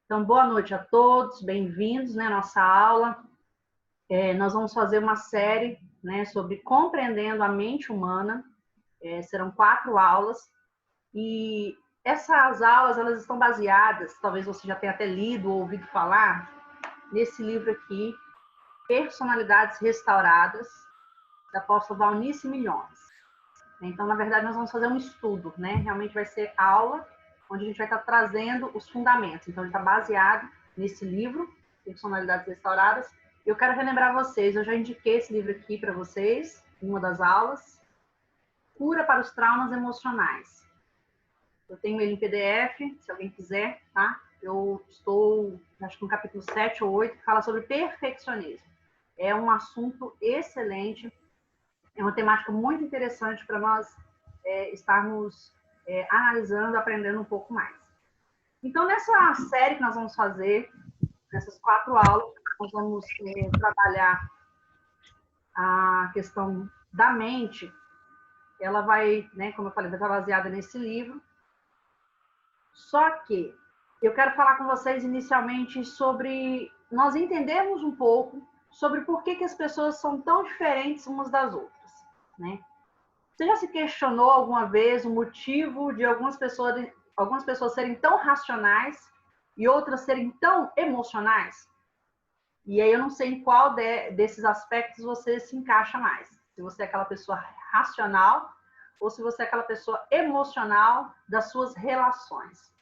Então, boa noite a todos, bem-vindos, né, à nossa aula. Nós vamos fazer uma série, né, sobre compreendendo a mente humana. Serão 4 aulas e essas aulas elas estão baseadas, talvez você já tenha até lido ou ouvido falar, nesse livro aqui, Personalidades Restauradas, da apóstola Valnice Milhões. Então, na verdade, nós vamos fazer um estudo, né? Realmente vai ser aula, onde a gente vai estar trazendo os fundamentos. Então, ele está baseado nesse livro, Personalidades Restauradas. Eu quero relembrar vocês, eu já indiquei esse livro aqui para vocês, em uma das aulas, Cura para os Traumas Emocionais. Eu tenho ele em PDF, se alguém quiser, tá? Eu estou, acho que no capítulo 7 ou 8, que fala sobre perfeccionismo. É um assunto excelente, é uma temática muito interessante para nós estarmos analisando, aprendendo um pouco mais. Então, nessa série que nós vamos fazer, nessas 4 aulas, nós vamos trabalhar a questão da mente. Ela vai, né, como eu falei, vai estar baseada nesse livro. Só que eu quero falar com vocês inicialmente sobre nós entendermos um pouco sobre por que as pessoas são tão diferentes umas das outras, né? Você já se questionou alguma vez o motivo de algumas pessoas serem tão racionais e outras serem tão emocionais? E aí eu não sei em qual desses aspectos você se encaixa mais. Se você é aquela pessoa racional ou se você é aquela pessoa emocional das suas relações.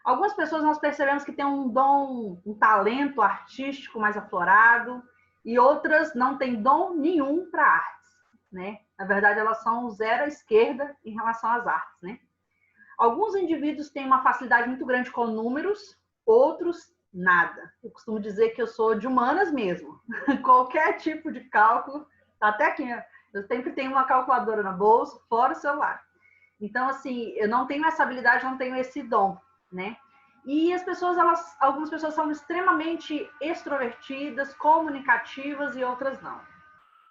Algumas pessoas nós percebemos que têm um dom, um talento artístico mais aflorado, e outras não têm dom nenhum para artes, né? Na verdade, elas são zero à esquerda em relação às artes, né? Alguns indivíduos têm uma facilidade muito grande com números, outros nada. Eu costumo dizer que eu sou de humanas mesmo. Qualquer tipo de cálculo, até aqui, eu sempre tenho uma calculadora na bolsa, fora o celular. Então, assim, eu não tenho essa habilidade, não tenho esse dom, né? E as pessoas, algumas pessoas são extremamente extrovertidas, comunicativas e outras não.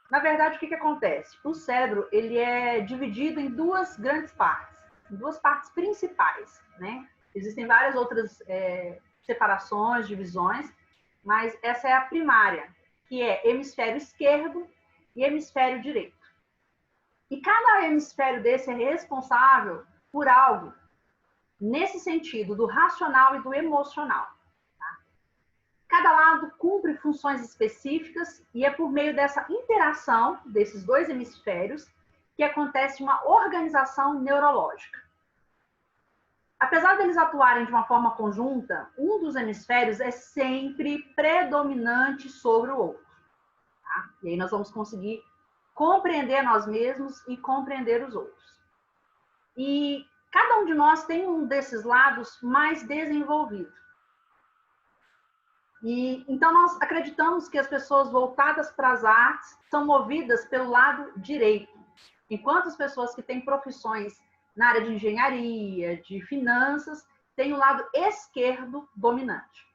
Na verdade, o que acontece? O cérebro, ele é dividido em 2 grandes partes, em 2 partes principais, né? Existem várias outras separações, divisões, mas essa é a primária, que é hemisfério esquerdo e hemisfério direito. E cada hemisfério desse é responsável por algo nesse sentido, do racional e do emocional. Tá? Cada lado cumpre funções específicas e é por meio dessa interação desses 2 hemisférios que acontece uma organização neurológica. Apesar deles atuarem de uma forma conjunta, um dos hemisférios é sempre predominante sobre o outro. Tá? E aí nós vamos conseguir compreender nós mesmos e compreender os outros. E cada um de nós tem um desses lados mais desenvolvido. E então nós acreditamos que as pessoas voltadas para as artes são movidas pelo lado direito, enquanto as pessoas que têm profissões na área de engenharia, de finanças, têm o lado esquerdo dominante.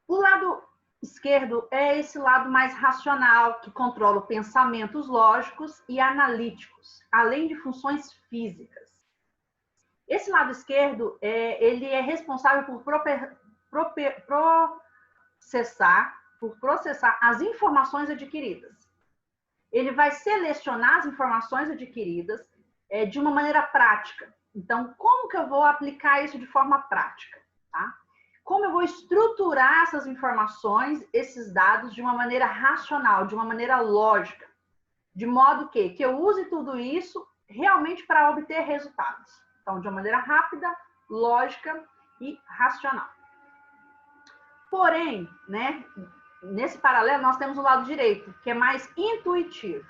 O lado esquerdo é esse lado mais racional, que controla pensamentos lógicos e analíticos, além de funções físicas. Esse lado esquerdo, ele é responsável por processar as informações adquiridas. Ele vai selecionar as informações adquiridas de uma maneira prática. Então, como que eu vou aplicar isso de forma prática? Tá? Como eu vou estruturar essas informações, esses dados, de uma maneira racional, de uma maneira lógica, de modo que eu use tudo isso realmente para obter resultados. Então, de uma maneira rápida, lógica e racional. Porém, né, nesse paralelo, nós temos o lado direito, que é mais intuitivo,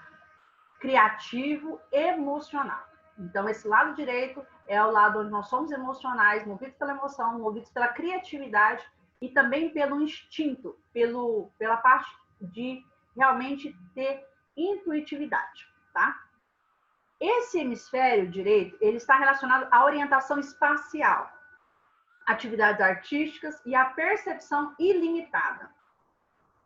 criativo, emocional. Então, esse lado direito é o lado onde nós somos emocionais, movidos pela emoção, movidos pela criatividade e também pelo instinto, pela parte de realmente ter intuitividade, tá? Esse hemisfério direito, ele está relacionado à orientação espacial, atividades artísticas e à percepção ilimitada.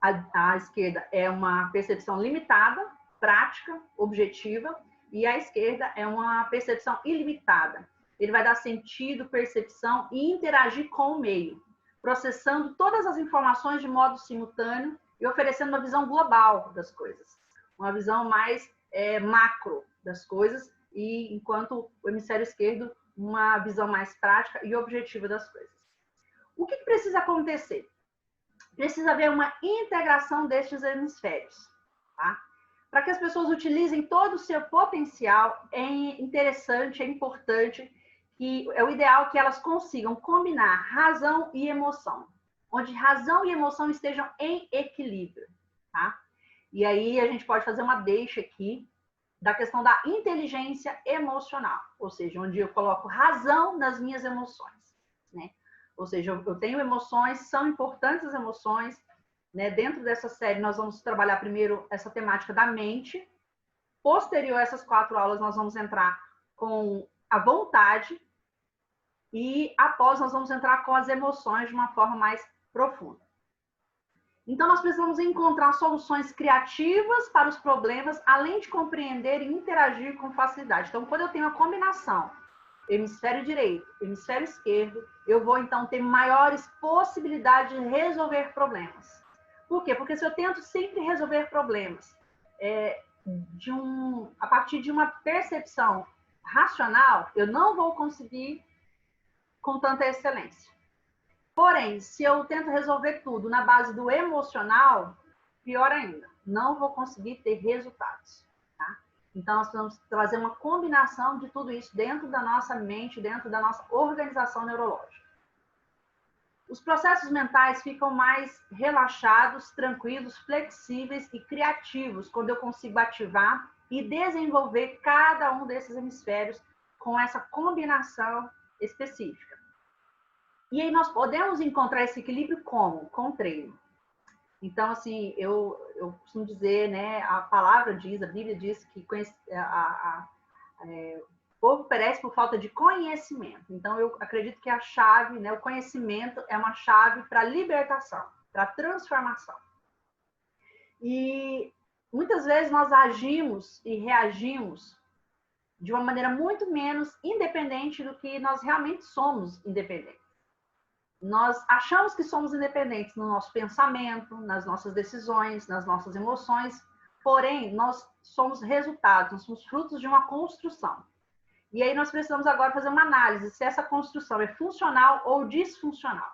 A esquerda é uma percepção limitada, prática, objetiva, e a esquerda é uma percepção ilimitada. ele vai dar sentido, percepção e interagir com o meio, processando todas as informações de modo simultâneo e oferecendo uma visão global das coisas, uma visão mais macro das coisas, e enquanto o hemisfério esquerdo, uma visão mais prática e objetiva das coisas. O que precisa acontecer? Precisa haver uma integração destes hemisférios, tá? Para que as pessoas utilizem todo o seu potencial, é interessante, é importante, que é o ideal que elas consigam combinar razão e emoção, onde razão e emoção estejam em equilíbrio, tá? E aí a gente pode fazer uma deixa aqui da questão da inteligência emocional, ou seja, onde eu coloco razão nas minhas emoções, né? Ou seja, eu tenho emoções, são importantes as emoções, né? Dentro dessa série nós vamos trabalhar primeiro essa temática da mente, posterior a essas 4 aulas nós vamos entrar com a vontade e após nós vamos entrar com as emoções de uma forma mais profunda. Então, nós precisamos encontrar soluções criativas para os problemas, além de compreender e interagir com facilidade. Então, quando eu tenho a combinação hemisfério direito, hemisfério esquerdo, eu vou, então, ter maiores possibilidades de resolver problemas. Por quê? Porque se eu tento sempre resolver problemas a partir de uma percepção racional, eu não vou conseguir com tanta excelência. Porém, se eu tento resolver tudo na base do emocional, pior ainda, não vou conseguir ter resultados, tá? Então, nós precisamos trazer uma combinação de tudo isso dentro da nossa mente, dentro da nossa organização neurológica. Os processos mentais ficam mais relaxados, tranquilos, flexíveis e criativos quando eu consigo ativar e desenvolver cada um desses hemisférios com essa combinação específica. E aí nós podemos encontrar esse equilíbrio como? Com treino. Então, assim, eu costumo dizer, né, a palavra diz, a Bíblia diz que o povo perece por falta de conhecimento. Então, eu acredito que a chave, né, o conhecimento é uma chave para a libertação, para a transformação. E muitas vezes nós agimos e reagimos de uma maneira muito menos independente do que nós realmente somos independentes. Nós achamos que somos independentes no nosso pensamento, nas nossas decisões, nas nossas emoções, porém, nós somos resultados, nós somos frutos de uma construção. E aí nós precisamos agora fazer uma análise se essa construção é funcional ou disfuncional.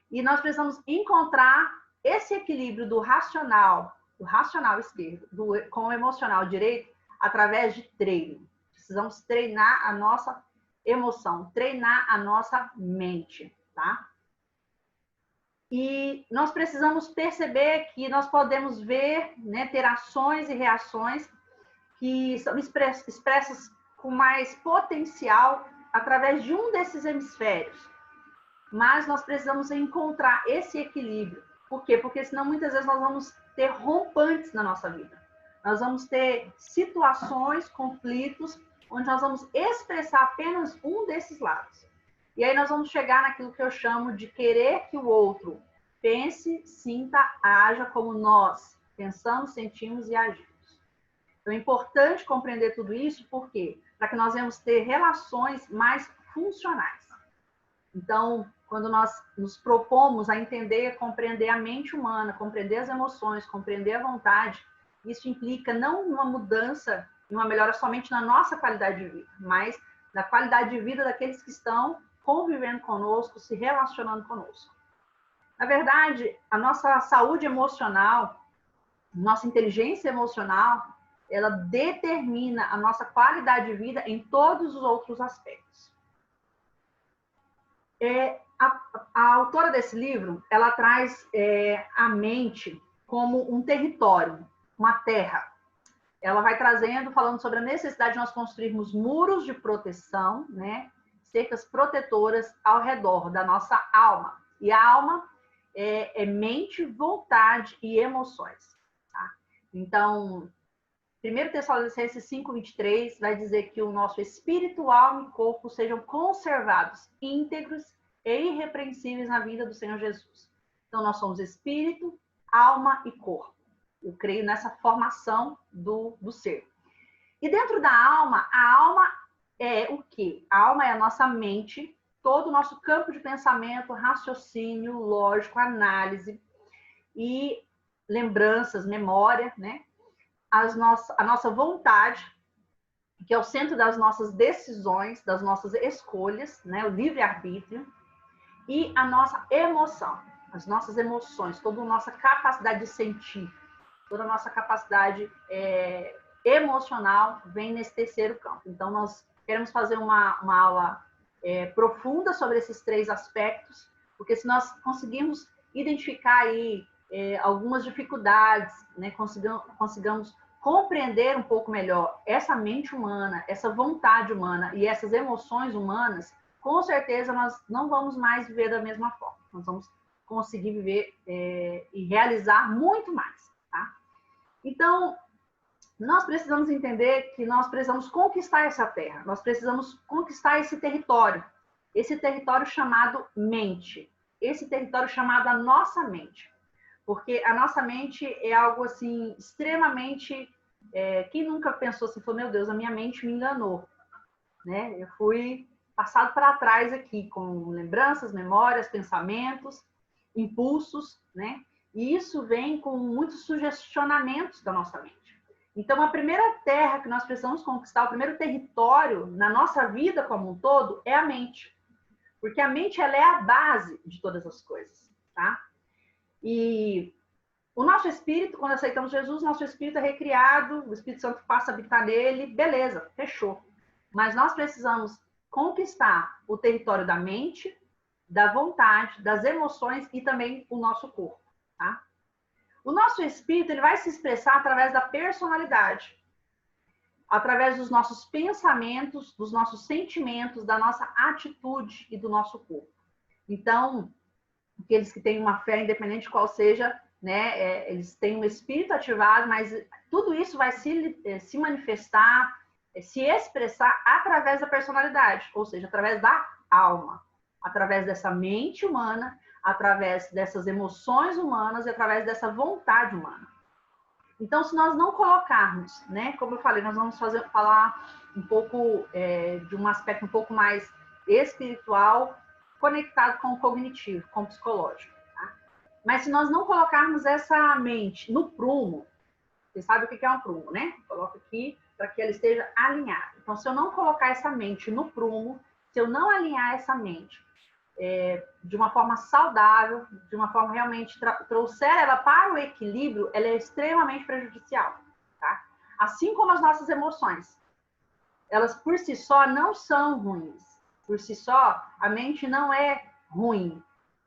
E nós precisamos encontrar esse equilíbrio do racional esquerdo, com o emocional direito, através de treino. Precisamos treinar a nossa emoção, treinar a nossa mente. Tá? E nós precisamos perceber que nós podemos ver, né, ter ações e reações que são expressas com mais potencial através de um desses hemisférios. Mas nós precisamos encontrar esse equilíbrio. Por quê? Porque senão muitas vezes nós vamos ter rompantes na nossa vida. Nós vamos ter situações, conflitos, onde nós vamos expressar apenas um desses lados. E aí nós vamos chegar naquilo que eu chamo de querer que o outro pense, sinta, haja como nós pensamos, sentimos e agimos. Então é importante compreender tudo isso, por quê? Para que nós venhamos ter relações mais funcionais. Então, quando nós nos propomos a entender, compreender a mente humana, compreender as emoções, compreender a vontade, isso implica não uma mudança, uma melhora somente na nossa qualidade de vida, mas na qualidade de vida daqueles que estão convivendo conosco, se relacionando conosco. Na verdade, a nossa saúde emocional, nossa inteligência emocional, ela determina a nossa qualidade de vida em todos os outros aspectos. A autora desse livro, ela traz a mente como um território, uma terra. Ela vai trazendo, falando sobre a necessidade de nós construirmos muros de proteção, né? Cercas protetoras ao redor da nossa alma. E a alma é mente, vontade e emoções. Tá? Então, 1 Tessalonicenses 5:23 vai dizer que o nosso espírito, alma e corpo sejam conservados íntegros e irrepreensíveis na vida do Senhor Jesus. Então, nós somos espírito, alma e corpo. Eu creio nessa formação do ser. E dentro da alma, a alma é o quê? A alma é a nossa mente, todo o nosso campo de pensamento, raciocínio, lógico, análise e lembranças, memória, né? A nossa vontade, que é o centro das nossas decisões, das nossas escolhas, né? O livre-arbítrio, e a nossa emoção, as nossas emoções, toda a nossa capacidade de sentir, toda a nossa capacidade emocional vem nesse terceiro campo. Então, nós queremos fazer uma aula profunda sobre esses três aspectos, porque se nós conseguirmos identificar aí algumas dificuldades, né, consigamos compreender um pouco melhor essa mente humana, essa vontade humana e essas emoções humanas, com certeza nós não vamos mais viver da mesma forma. Nós vamos conseguir viver e realizar muito mais, tá? Então, nós precisamos entender que nós precisamos conquistar essa terra, nós precisamos conquistar esse território chamado mente, esse território chamado a nossa mente, porque a nossa mente é algo assim extremamente, quem nunca pensou assim, falou, meu Deus, a minha mente me enganou, né? Eu fui passado para trás aqui com lembranças, memórias, pensamentos, impulsos, né? E isso vem com muitos sugestionamentos da nossa mente. Então, a primeira terra que nós precisamos conquistar, o primeiro território na nossa vida como um todo, é a mente. Porque a mente, ela é a base de todas as coisas, tá? E o nosso espírito, quando aceitamos Jesus, nosso espírito é recriado, o Espírito Santo passa a habitar nele, beleza, fechou. Mas nós precisamos conquistar o território da mente, da vontade, das emoções e também o nosso corpo, tá? O nosso espírito, ele vai se expressar através da personalidade, através dos nossos pensamentos, dos nossos sentimentos, da nossa atitude e do nosso corpo. Então, aqueles que têm uma fé, independente de qual seja, né, eles têm um espírito ativado, mas tudo isso vai se manifestar, se expressar através da personalidade, ou seja, através da alma, através dessa mente humana, através dessas emoções humanas e através dessa vontade humana. Então, se nós não colocarmos, né, como eu falei, nós vamos falar um pouco de um aspecto um pouco mais espiritual, conectado com o cognitivo, com o psicológico. Tá? Mas se nós não colocarmos essa mente no prumo, você sabe o que é um prumo, né? Coloco aqui para que ela esteja alinhada. Então, se eu não colocar essa mente no prumo, se eu não alinhar essa mente de uma forma saudável, de uma forma realmente trouxer ela para o equilíbrio, ela é extremamente prejudicial, tá? Assim como as nossas emoções. Elas por si só não são ruins. Por si só, a mente não é ruim.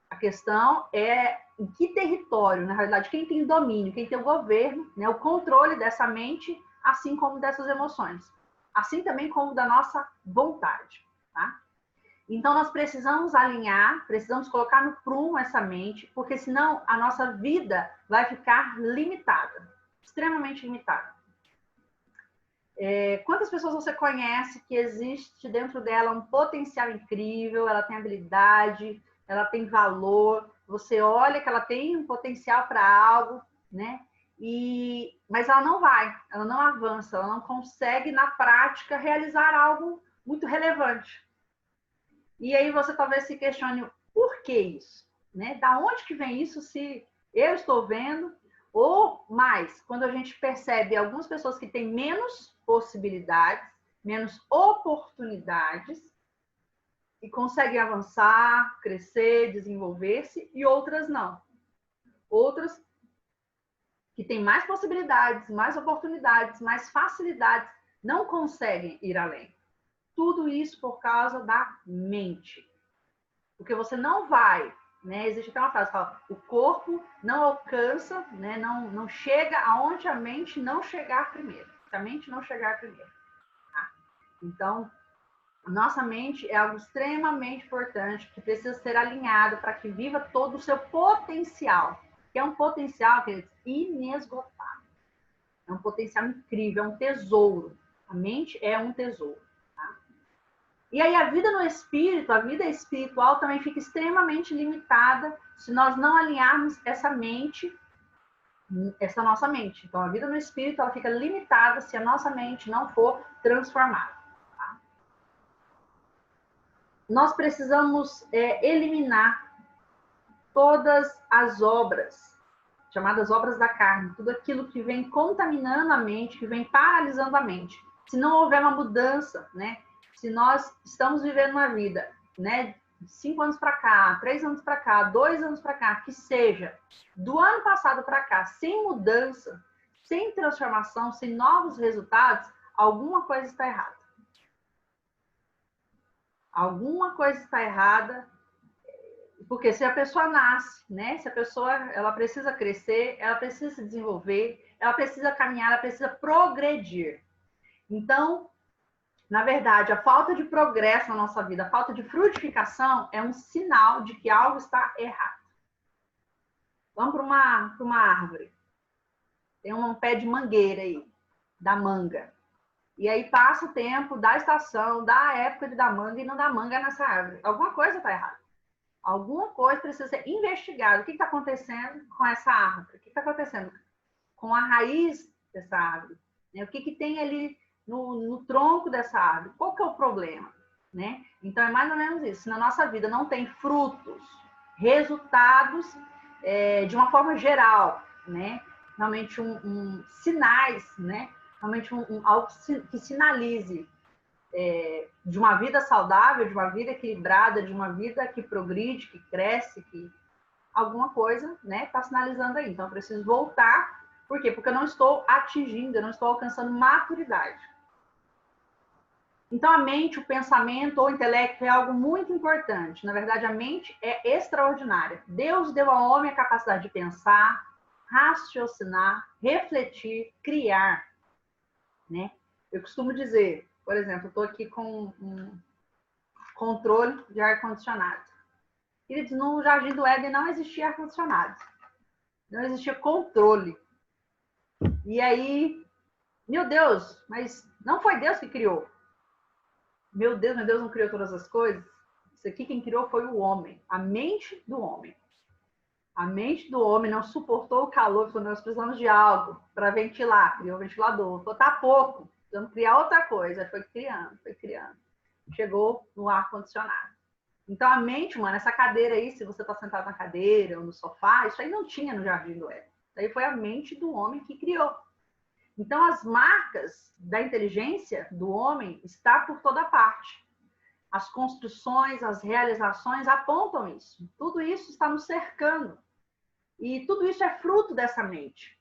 A questão é em que território, na realidade, quem tem domínio, quem tem o governo, né, o controle dessa mente, assim como dessas emoções. Assim também como da nossa vontade, tá? Então, nós precisamos alinhar, precisamos colocar no prumo essa mente, porque senão a nossa vida vai ficar limitada, extremamente limitada. Quantas pessoas você conhece que existe dentro dela um potencial incrível, ela tem habilidade, ela tem valor, você olha que ela tem um potencial para algo, né? Mas ela não avança, ela não consegue na prática realizar algo muito relevante. E aí você talvez se questione, por que isso? Né? Da onde que vem isso se eu estou vendo? Ou mais, quando a gente percebe algumas pessoas que têm menos possibilidades, menos oportunidades, e conseguem avançar, crescer, desenvolver-se, e outras não. Outras que têm mais possibilidades, mais oportunidades, mais facilidades, não conseguem ir além. Tudo isso por causa da mente. Porque você não vai, né? Existe até uma frase que fala, o corpo não alcança, né? Não chega aonde a mente não chegar primeiro. Se a mente não chegar primeiro. Tá? Então, nossa mente é algo extremamente importante, que precisa ser alinhado para que viva todo o seu potencial. Que é um potencial, queridos, inesgotável. É um potencial incrível, é um tesouro. A mente é um tesouro. E aí a vida no espírito, a vida espiritual também fica extremamente limitada se nós não alinharmos essa mente, essa nossa mente. Então a vida no espírito ela fica limitada se a nossa mente não for transformada. Tá? nós precisamos eliminar todas as obras, chamadas obras da carne, tudo aquilo que vem contaminando a mente, que vem paralisando a mente. Se não houver uma mudança, né? Se nós estamos vivendo uma vida, né? 5 anos para cá, 3 anos para cá, 2 anos para cá, que seja do ano passado para cá, sem mudança, sem transformação, sem novos resultados, alguma coisa está errada. Alguma coisa está errada, porque se a pessoa nasce, né? Se a pessoa ela precisa crescer, ela precisa se desenvolver, ela precisa caminhar, ela precisa progredir. Então, na verdade, a falta de progresso na nossa vida, a falta de frutificação é um sinal de que algo está errado. Vamos para uma árvore. Tem um pé de mangueira aí, da manga. E aí passa o tempo da estação, da época de dar manga e não dá manga nessa árvore. Alguma coisa está errada. Alguma coisa precisa ser investigada. O que está acontecendo com essa árvore? O que está acontecendo com a raiz dessa árvore? O que tem ali no tronco dessa árvore? Qual que é o problema? Né? Então, é mais ou menos isso. Se na nossa vida não tem frutos, resultados de uma forma geral, né? Realmente sinais, né? Realmente algo que sinalize de uma vida saudável, de uma vida equilibrada, de uma vida que progride, que cresce, que alguma coisa, né, está sinalizando aí. Então, eu preciso voltar. Por quê? Porque eu não estou atingindo, eu não estou alcançando maturidade. Então, a mente, o pensamento ou o intelecto é algo muito importante. Na verdade, a mente é extraordinária. Deus deu ao homem a capacidade de pensar, raciocinar, refletir, criar, né? Eu costumo dizer, por exemplo, eu estou aqui com um controle de ar-condicionado. Queridos, no Jardim do Éden não existia ar-condicionado. Não existia controle. E aí, meu Deus, mas não foi Deus que criou. Meu Deus não criou todas as coisas. Isso aqui quem criou foi o homem, a mente do homem. A mente do homem não suportou o calor, falou, nós precisamos de algo para ventilar, criou o ventilador. Falou, tá pouco, precisamos criar outra coisa. Foi criando. Chegou no ar-condicionado. Então, a mente humana, essa cadeira aí, se você está sentado na cadeira ou no sofá, isso aí não tinha no Jardim do Éden. Isso aí foi a mente do homem que criou. Então, as marcas da inteligência do homem estão por toda parte. As construções, as realizações apontam isso. Tudo isso está nos cercando. E tudo isso é fruto dessa mente.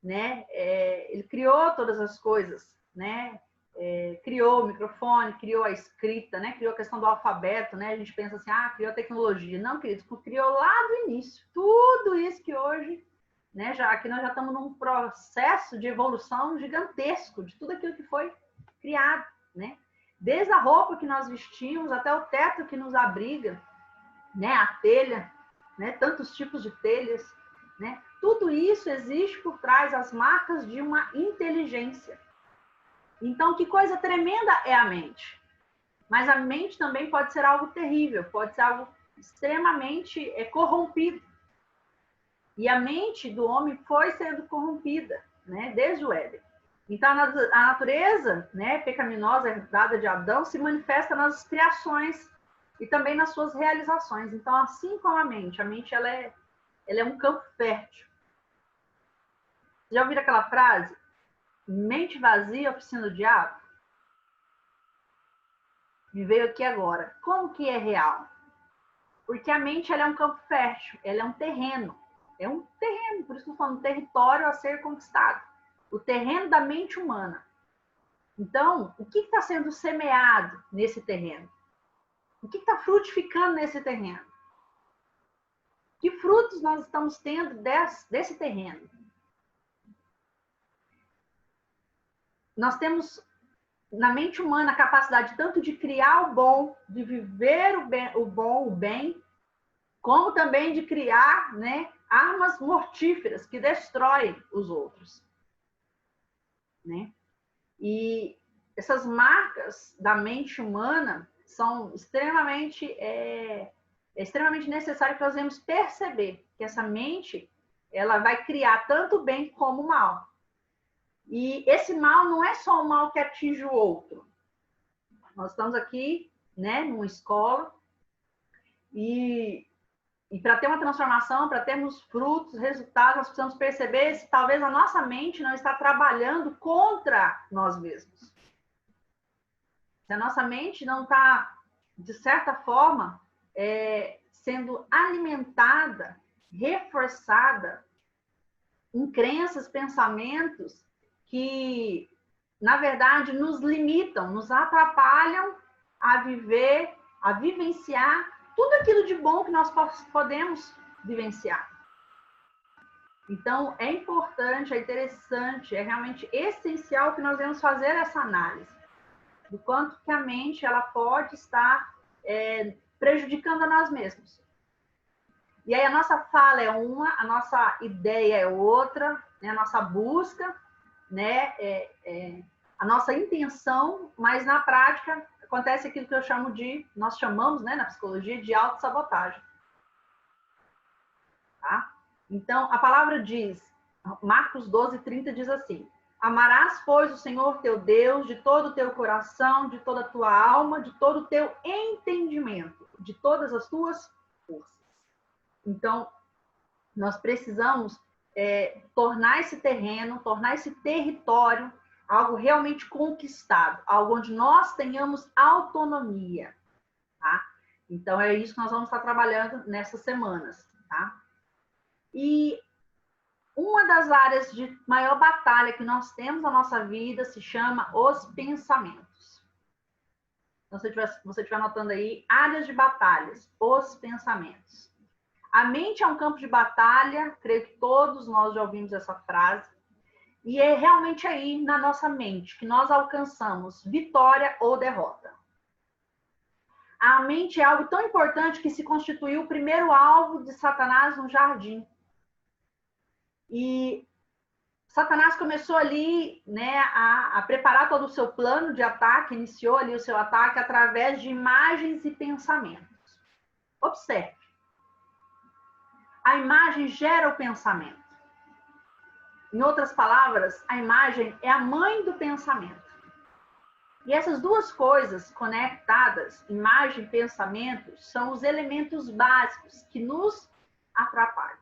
Né? Ele criou todas as coisas, né? Criou o microfone, criou a escrita, né? Criou a questão do alfabeto, né? A gente pensa assim, criou a tecnologia. Não, queridos, criou lá do início. Tudo isso que hoje, né? Aqui nós já estamos num processo de evolução gigantesco de tudo aquilo que foi criado, né? Desde a roupa que nós vestimos até o teto que nos abriga, né? A telha, né? Tantos tipos de telhas, né? Tudo isso existe por trás das marcas de uma inteligência. Então, que coisa tremenda é a mente. Mas a mente também pode ser algo terrível, pode ser algo extremamente corrompido. E a mente do homem foi sendo corrompida, né, desde o Éden. Então, a natureza, né, pecaminosa herdada de Adão se manifesta nas criações e também nas suas realizações. Então, assim como a mente ela é um campo fértil. Já ouviram aquela frase? Mente vazia, oficina do diabo? Me veio aqui agora. Como que é real? Porque a mente ela é um campo fértil, ela é um terreno. É um terreno, por isso que eu estou falando, um território a ser conquistado. O terreno da mente humana. Então, o que está sendo semeado nesse terreno? O que está frutificando nesse terreno? Que frutos nós estamos tendo desse terreno? Nós temos na mente humana a capacidade tanto de criar o bom, de viver o bem, como também de criar, né, armas mortíferas que destroem os outros. Né? E essas marcas da mente humana são extremamente necessário que nós devemos perceber que essa mente ela vai criar tanto o bem como o mal. E esse mal não é só o mal que atinge o outro. Nós estamos aqui, né, numa escola. E para ter uma transformação, para termos frutos, resultados, nós precisamos perceber se talvez a nossa mente não está trabalhando contra nós mesmos. Se a nossa mente não está, de certa forma, sendo alimentada, reforçada em crenças, pensamentos que, na verdade, nos limitam, nos atrapalham a viver, a vivenciar tudo aquilo de bom que nós podemos vivenciar. Então, é importante, é interessante, é realmente essencial que nós devemos fazer essa análise do quanto que a mente ela pode estar prejudicando a nós mesmos. E aí a nossa fala é uma, a nossa ideia é outra, né? A nossa busca, né? A nossa intenção, mas na prática acontece aquilo que nós chamamos, né, na psicologia, de autossabotagem. Tá? Então, a palavra diz, Marcos 12:30 diz assim: amarás, pois, o Senhor teu Deus de todo o teu coração, de toda a tua alma, de todo o teu entendimento, de todas as tuas forças. Então, nós precisamos tornar esse terreno, tornar esse território algo realmente conquistado, algo onde nós tenhamos autonomia, tá? Então, é isso que nós vamos estar trabalhando nessas semanas, tá? E uma das áreas de maior batalha que nós temos na nossa vida se chama os pensamentos. Então, se você estiver anotando aí, áreas de batalhas, os pensamentos. A mente é um campo de batalha, creio que todos nós já ouvimos essa frase, e é realmente aí na nossa mente que nós alcançamos vitória ou derrota. A mente é algo tão importante que se constituiu o primeiro alvo de Satanás no jardim. E Satanás começou ali, né, a preparar todo o seu plano de ataque, iniciou ali o seu ataque através de imagens e pensamentos. Observe. A imagem gera o pensamento. Em outras palavras, a imagem é a mãe do pensamento. E essas duas coisas conectadas, imagem e pensamento, são os elementos básicos que nos atrapalham.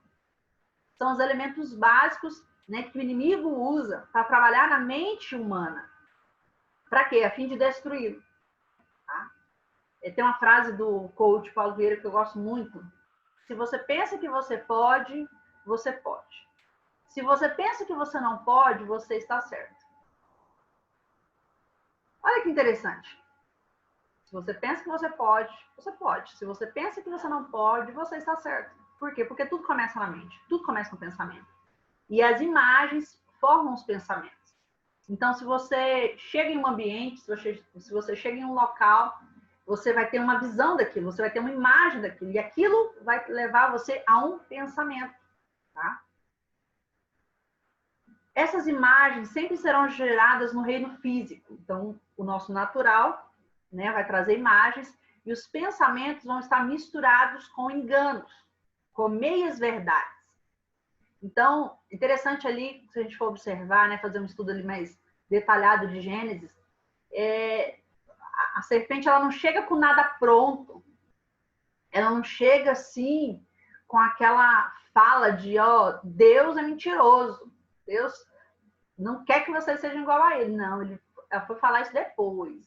São os elementos básicos, né, que o inimigo usa para trabalhar na mente humana. Para quê? A fim de destruí-lo. Tá? Tem uma frase do coach Paulo Vieira que eu gosto muito. Se você pensa que você pode, você pode. Se você pensa que você não pode, você está certo. Olha que interessante. Se você pensa que você pode, você pode. Se você pensa que você não pode, você está certo. Por quê? Porque tudo começa na mente. Tudo começa no pensamento. E as imagens formam os pensamentos. Então, se você chega em um ambiente, se você chega em um local, você vai ter uma visão daquilo, você vai ter uma imagem daquilo. E aquilo vai levar você a um pensamento. Tá? Essas imagens sempre serão geradas no reino físico. Então, o nosso natural, né, vai trazer imagens e os pensamentos vão estar misturados com enganos, com meias verdades. Então, interessante ali, se a gente for observar, né, fazer um estudo ali mais detalhado de Gênesis, a serpente ela não chega com nada pronto. Ela não chega assim com aquela fala de, ó, Deus é mentiroso. Deus não quer que você seja igual a ele. Não, ela foi falar isso depois.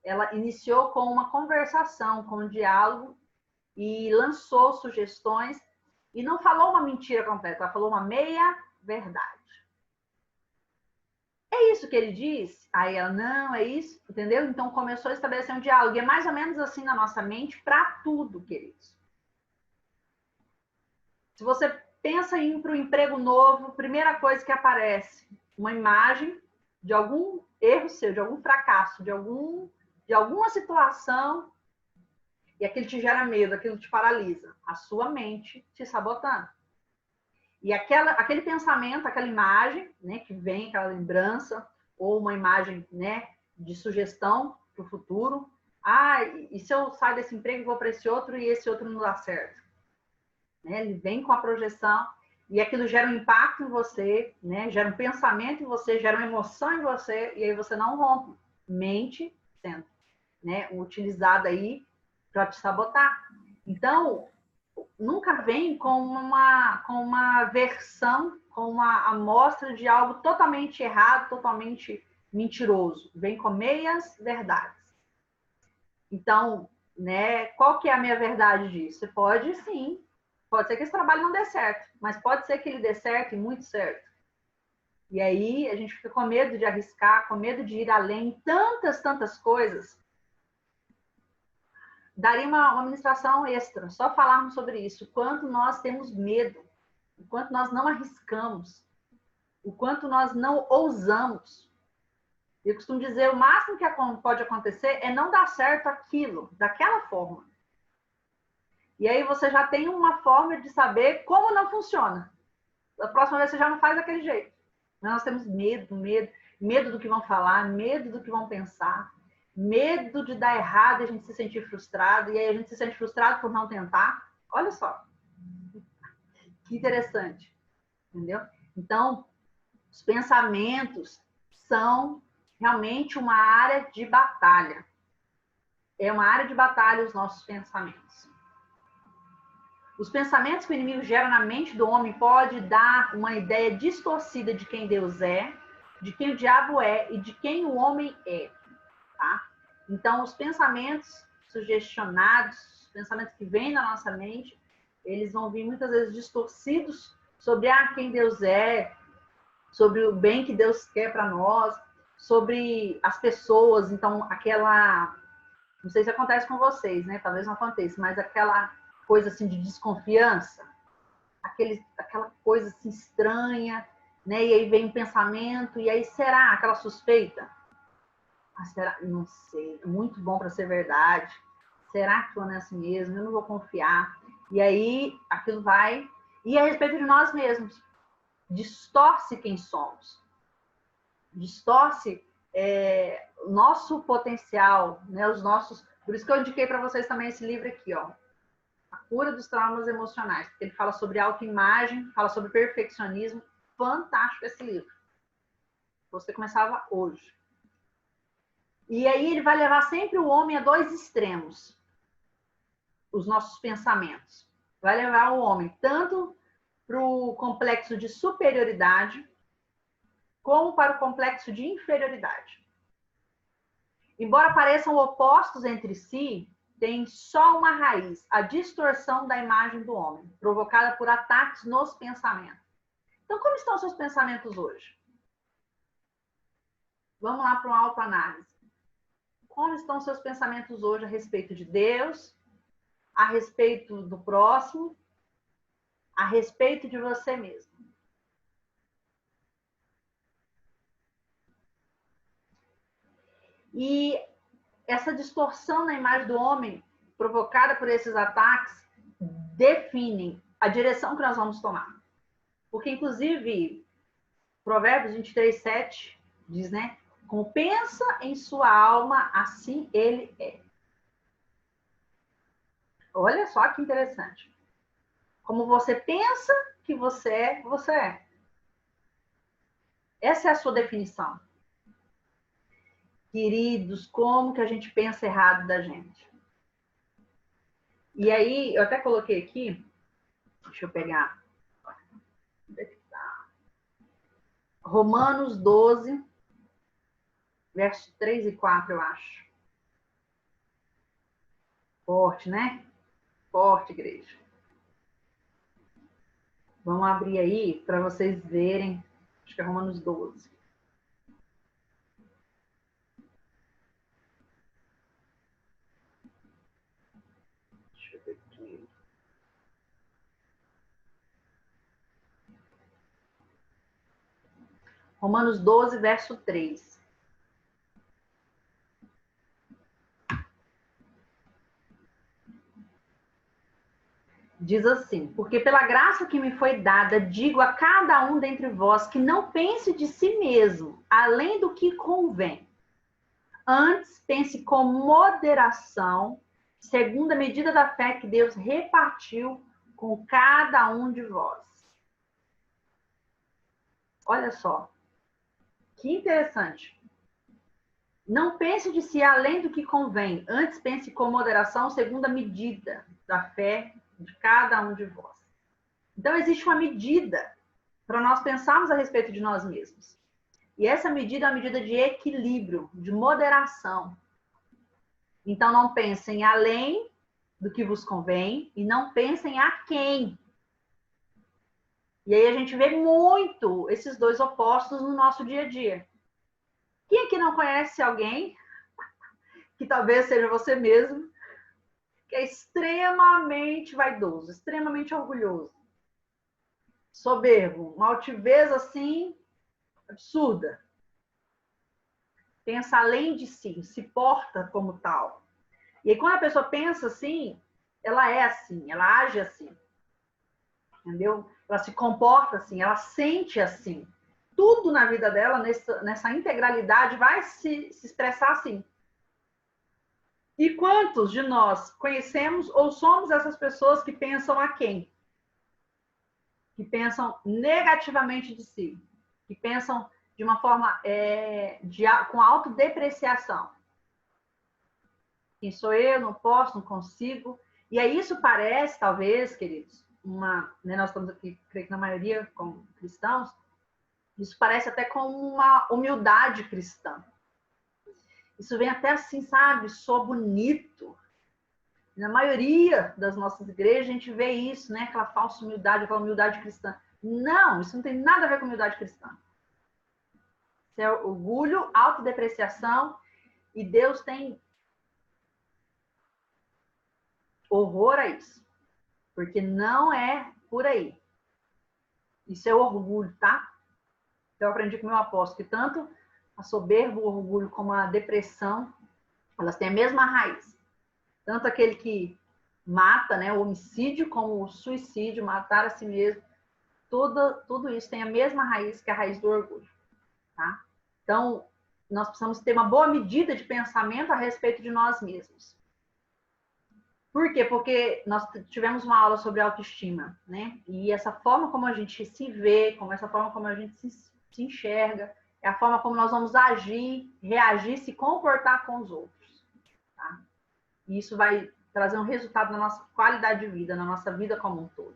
Ela iniciou com uma conversação, com um diálogo e lançou sugestões e não falou uma mentira completa, ela falou uma meia verdade. É isso que ele diz? Aí ela, não, é isso, entendeu? Então começou a estabelecer um diálogo. E é mais ou menos assim na nossa mente para tudo, queridos. Se você pensa em ir para um emprego novo, primeira coisa que aparece, uma imagem de algum erro seu, de algum fracasso, de alguma situação, e aquilo te gera medo, aquilo te paralisa. A sua mente te sabotando. E aquele pensamento, aquela imagem, né, que vem, aquela lembrança, ou uma imagem, né, de sugestão para o futuro. Ah, e se eu sair desse emprego e vou para esse outro e esse outro não dá certo? Né? Ele vem com a projeção e aquilo gera um impacto em você, né? Gera um pensamento em você, gera uma emoção em você e aí você não rompe. Mente, senta. né, utilizado aí para te sabotar. Então, nunca vem com uma versão, com uma amostra de algo totalmente errado, totalmente mentiroso. Vem com meias verdades. Então, né, qual que é a minha verdade disso? Você pode, sim, pode ser que esse trabalho não dê certo, mas pode ser que ele dê certo e muito certo. E aí a gente fica com medo de arriscar, com medo de ir além, tantas coisas. Daria uma ministração extra, só falarmos sobre isso, o quanto nós temos medo, o quanto nós não arriscamos, o quanto nós não ousamos. Eu costumo dizer, o máximo que pode acontecer é não dar certo aquilo, daquela forma. E aí você já tem uma forma de saber como não funciona. Da próxima vez você já não faz daquele jeito. Nós temos medo do que vão falar, medo do que vão pensar, medo de dar errado e a gente se sentir frustrado, e aí a gente se sente frustrado por não tentar. Olha só, que interessante, entendeu? Então, os pensamentos são realmente uma área de batalha. É uma área de batalha os nossos pensamentos. Os pensamentos que o inimigo gera na mente do homem pode dar uma ideia distorcida de quem Deus é, de quem o diabo é e de quem o homem é, tá? Então, os pensamentos sugestionados, os pensamentos que vêm na nossa mente, eles vão vir muitas vezes distorcidos sobre quem Deus é, sobre o bem que Deus quer para nós, sobre as pessoas. Então, aquela... Não sei se acontece com vocês, né? Talvez não aconteça, mas aquela coisa assim de desconfiança, aquela coisa assim estranha, né? E aí vem um pensamento, e aí será aquela suspeita? Será? Não sei, é muito bom para ser verdade. Será que não é assim mesmo? Eu não vou confiar. E aí aquilo vai. E a respeito de nós mesmos, distorce quem somos, distorce o nosso potencial, né? Os nossos. Por isso que eu indiquei para vocês também esse livro aqui, ó. A cura dos traumas emocionais, porque ele fala sobre autoimagem, fala sobre perfeccionismo. Fantástico esse livro. Você começava hoje. E aí ele vai levar sempre o homem a dois extremos. Os nossos pensamentos. Vai levar o homem tanto para o complexo de superioridade, como para o complexo de inferioridade. Embora pareçam opostos entre si, tem só uma raiz, a distorção da imagem do homem, provocada por ataques nos pensamentos. Então, como estão seus pensamentos hoje? Vamos lá para uma autoanálise. Como estão seus pensamentos hoje a respeito de Deus, a respeito do próximo, a respeito de você mesmo? E essa distorção na imagem do homem, provocada por esses ataques, definem a direção que nós vamos tomar. Porque, inclusive, Provérbios 23:7 diz, né? Como pensa em sua alma, assim ele é. Olha só que interessante. Como você pensa que você é, você é. Essa é a sua definição. Queridos, como que a gente pensa errado da gente? E aí, eu até coloquei aqui, deixa eu pegar. Romanos 12, verso 3 e 4, eu acho. Forte, né? Forte, igreja. Vamos abrir aí para vocês verem. Acho que é Romanos 12. Deixa eu ver aqui. Romanos 12, verso 3. Diz assim: porque pela graça que me foi dada, digo a cada um dentre vós que não pense de si mesmo, além do que convém. Antes, pense com moderação, segundo a medida da fé que Deus repartiu com cada um de vós. Olha só, que interessante. Não pense de si além do que convém, antes pense com moderação, segundo a medida da fé de cada um de vós. Então, existe uma medida para nós pensarmos a respeito de nós mesmos. E essa medida é uma medida de equilíbrio, de moderação. Então, não pensem além do que vos convém e não pensem a quem. E aí a gente vê muito esses dois opostos no nosso dia a dia. Quem aqui não conhece alguém, que talvez seja você mesmo, que é extremamente vaidoso, extremamente orgulhoso, soberbo, uma altivez assim absurda. Pensa além de si, se porta como tal. E aí, quando a pessoa pensa assim, ela é assim, ela age assim. Entendeu? Ela se comporta assim, ela sente assim. Tudo na vida dela, nessa integralidade, vai se expressar assim. E quantos de nós conhecemos ou somos essas pessoas que pensam a quem? Que pensam negativamente de si, que pensam de uma forma com autodepreciação. Quem sou eu? Não posso, não consigo. E aí isso parece, talvez, queridos, nós estamos aqui, creio que na maioria como cristãos, isso parece até como uma humildade cristã. Isso vem até assim, sabe? Sou bonito. Na maioria das nossas igrejas, a gente vê isso, né? Aquela falsa humildade, aquela humildade cristã. Não, isso não tem nada a ver com humildade cristã. Isso é orgulho, autodepreciação, e Deus tem horror a isso. Porque não é por aí. Isso é orgulho, tá? Eu aprendi com o meu apóstolo que tanto a soberba, o orgulho, como a depressão, elas têm a mesma raiz. Tanto aquele que mata, né, o homicídio, como o suicídio, matar a si mesmo, tudo isso tem a mesma raiz que a raiz do orgulho. Tá? Então, nós precisamos ter uma boa medida de pensamento a respeito de nós mesmos. Por quê? Porque nós tivemos uma aula sobre autoestima, né? E essa forma como a gente se vê, essa forma como a gente se enxerga, é a forma como nós vamos agir, reagir, se comportar com os outros. Tá? E isso vai trazer um resultado na nossa qualidade de vida, na nossa vida como um todo.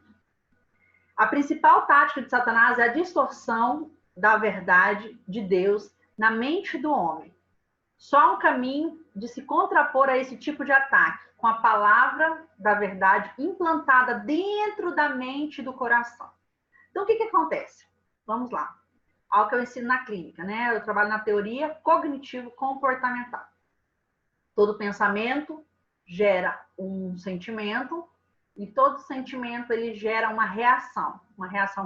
A principal tática de Satanás é a distorção da verdade de Deus na mente do homem. Só há um caminho de se contrapor a esse tipo de ataque, com a palavra da verdade implantada dentro da mente e do coração. Então, o que acontece? Vamos lá. Algo que eu ensino na clínica, né? Eu trabalho na teoria cognitivo-comportamental. Todo pensamento gera um sentimento e todo sentimento ele gera uma reação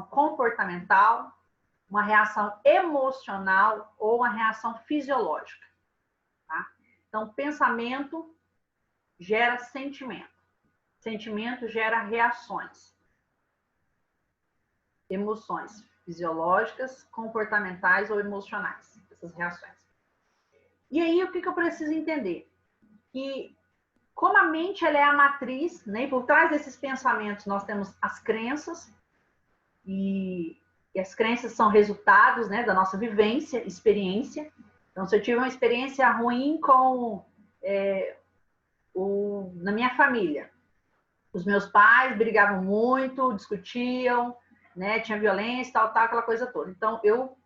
comportamental, uma reação emocional ou uma reação fisiológica. Tá? Então, pensamento gera sentimento. Sentimento gera reações. Emoções fisiológicas, comportamentais ou emocionais. Essas reações. E aí, o que eu preciso entender? Que como a mente ela é a matriz, né? E por trás desses pensamentos nós temos as crenças, e as crenças são resultados, né, da nossa vivência, experiência. Então, se eu tive uma experiência ruim na minha família, os meus pais brigavam muito, discutiam, né, tinha violência, tal, aquela coisa toda. Então, eu,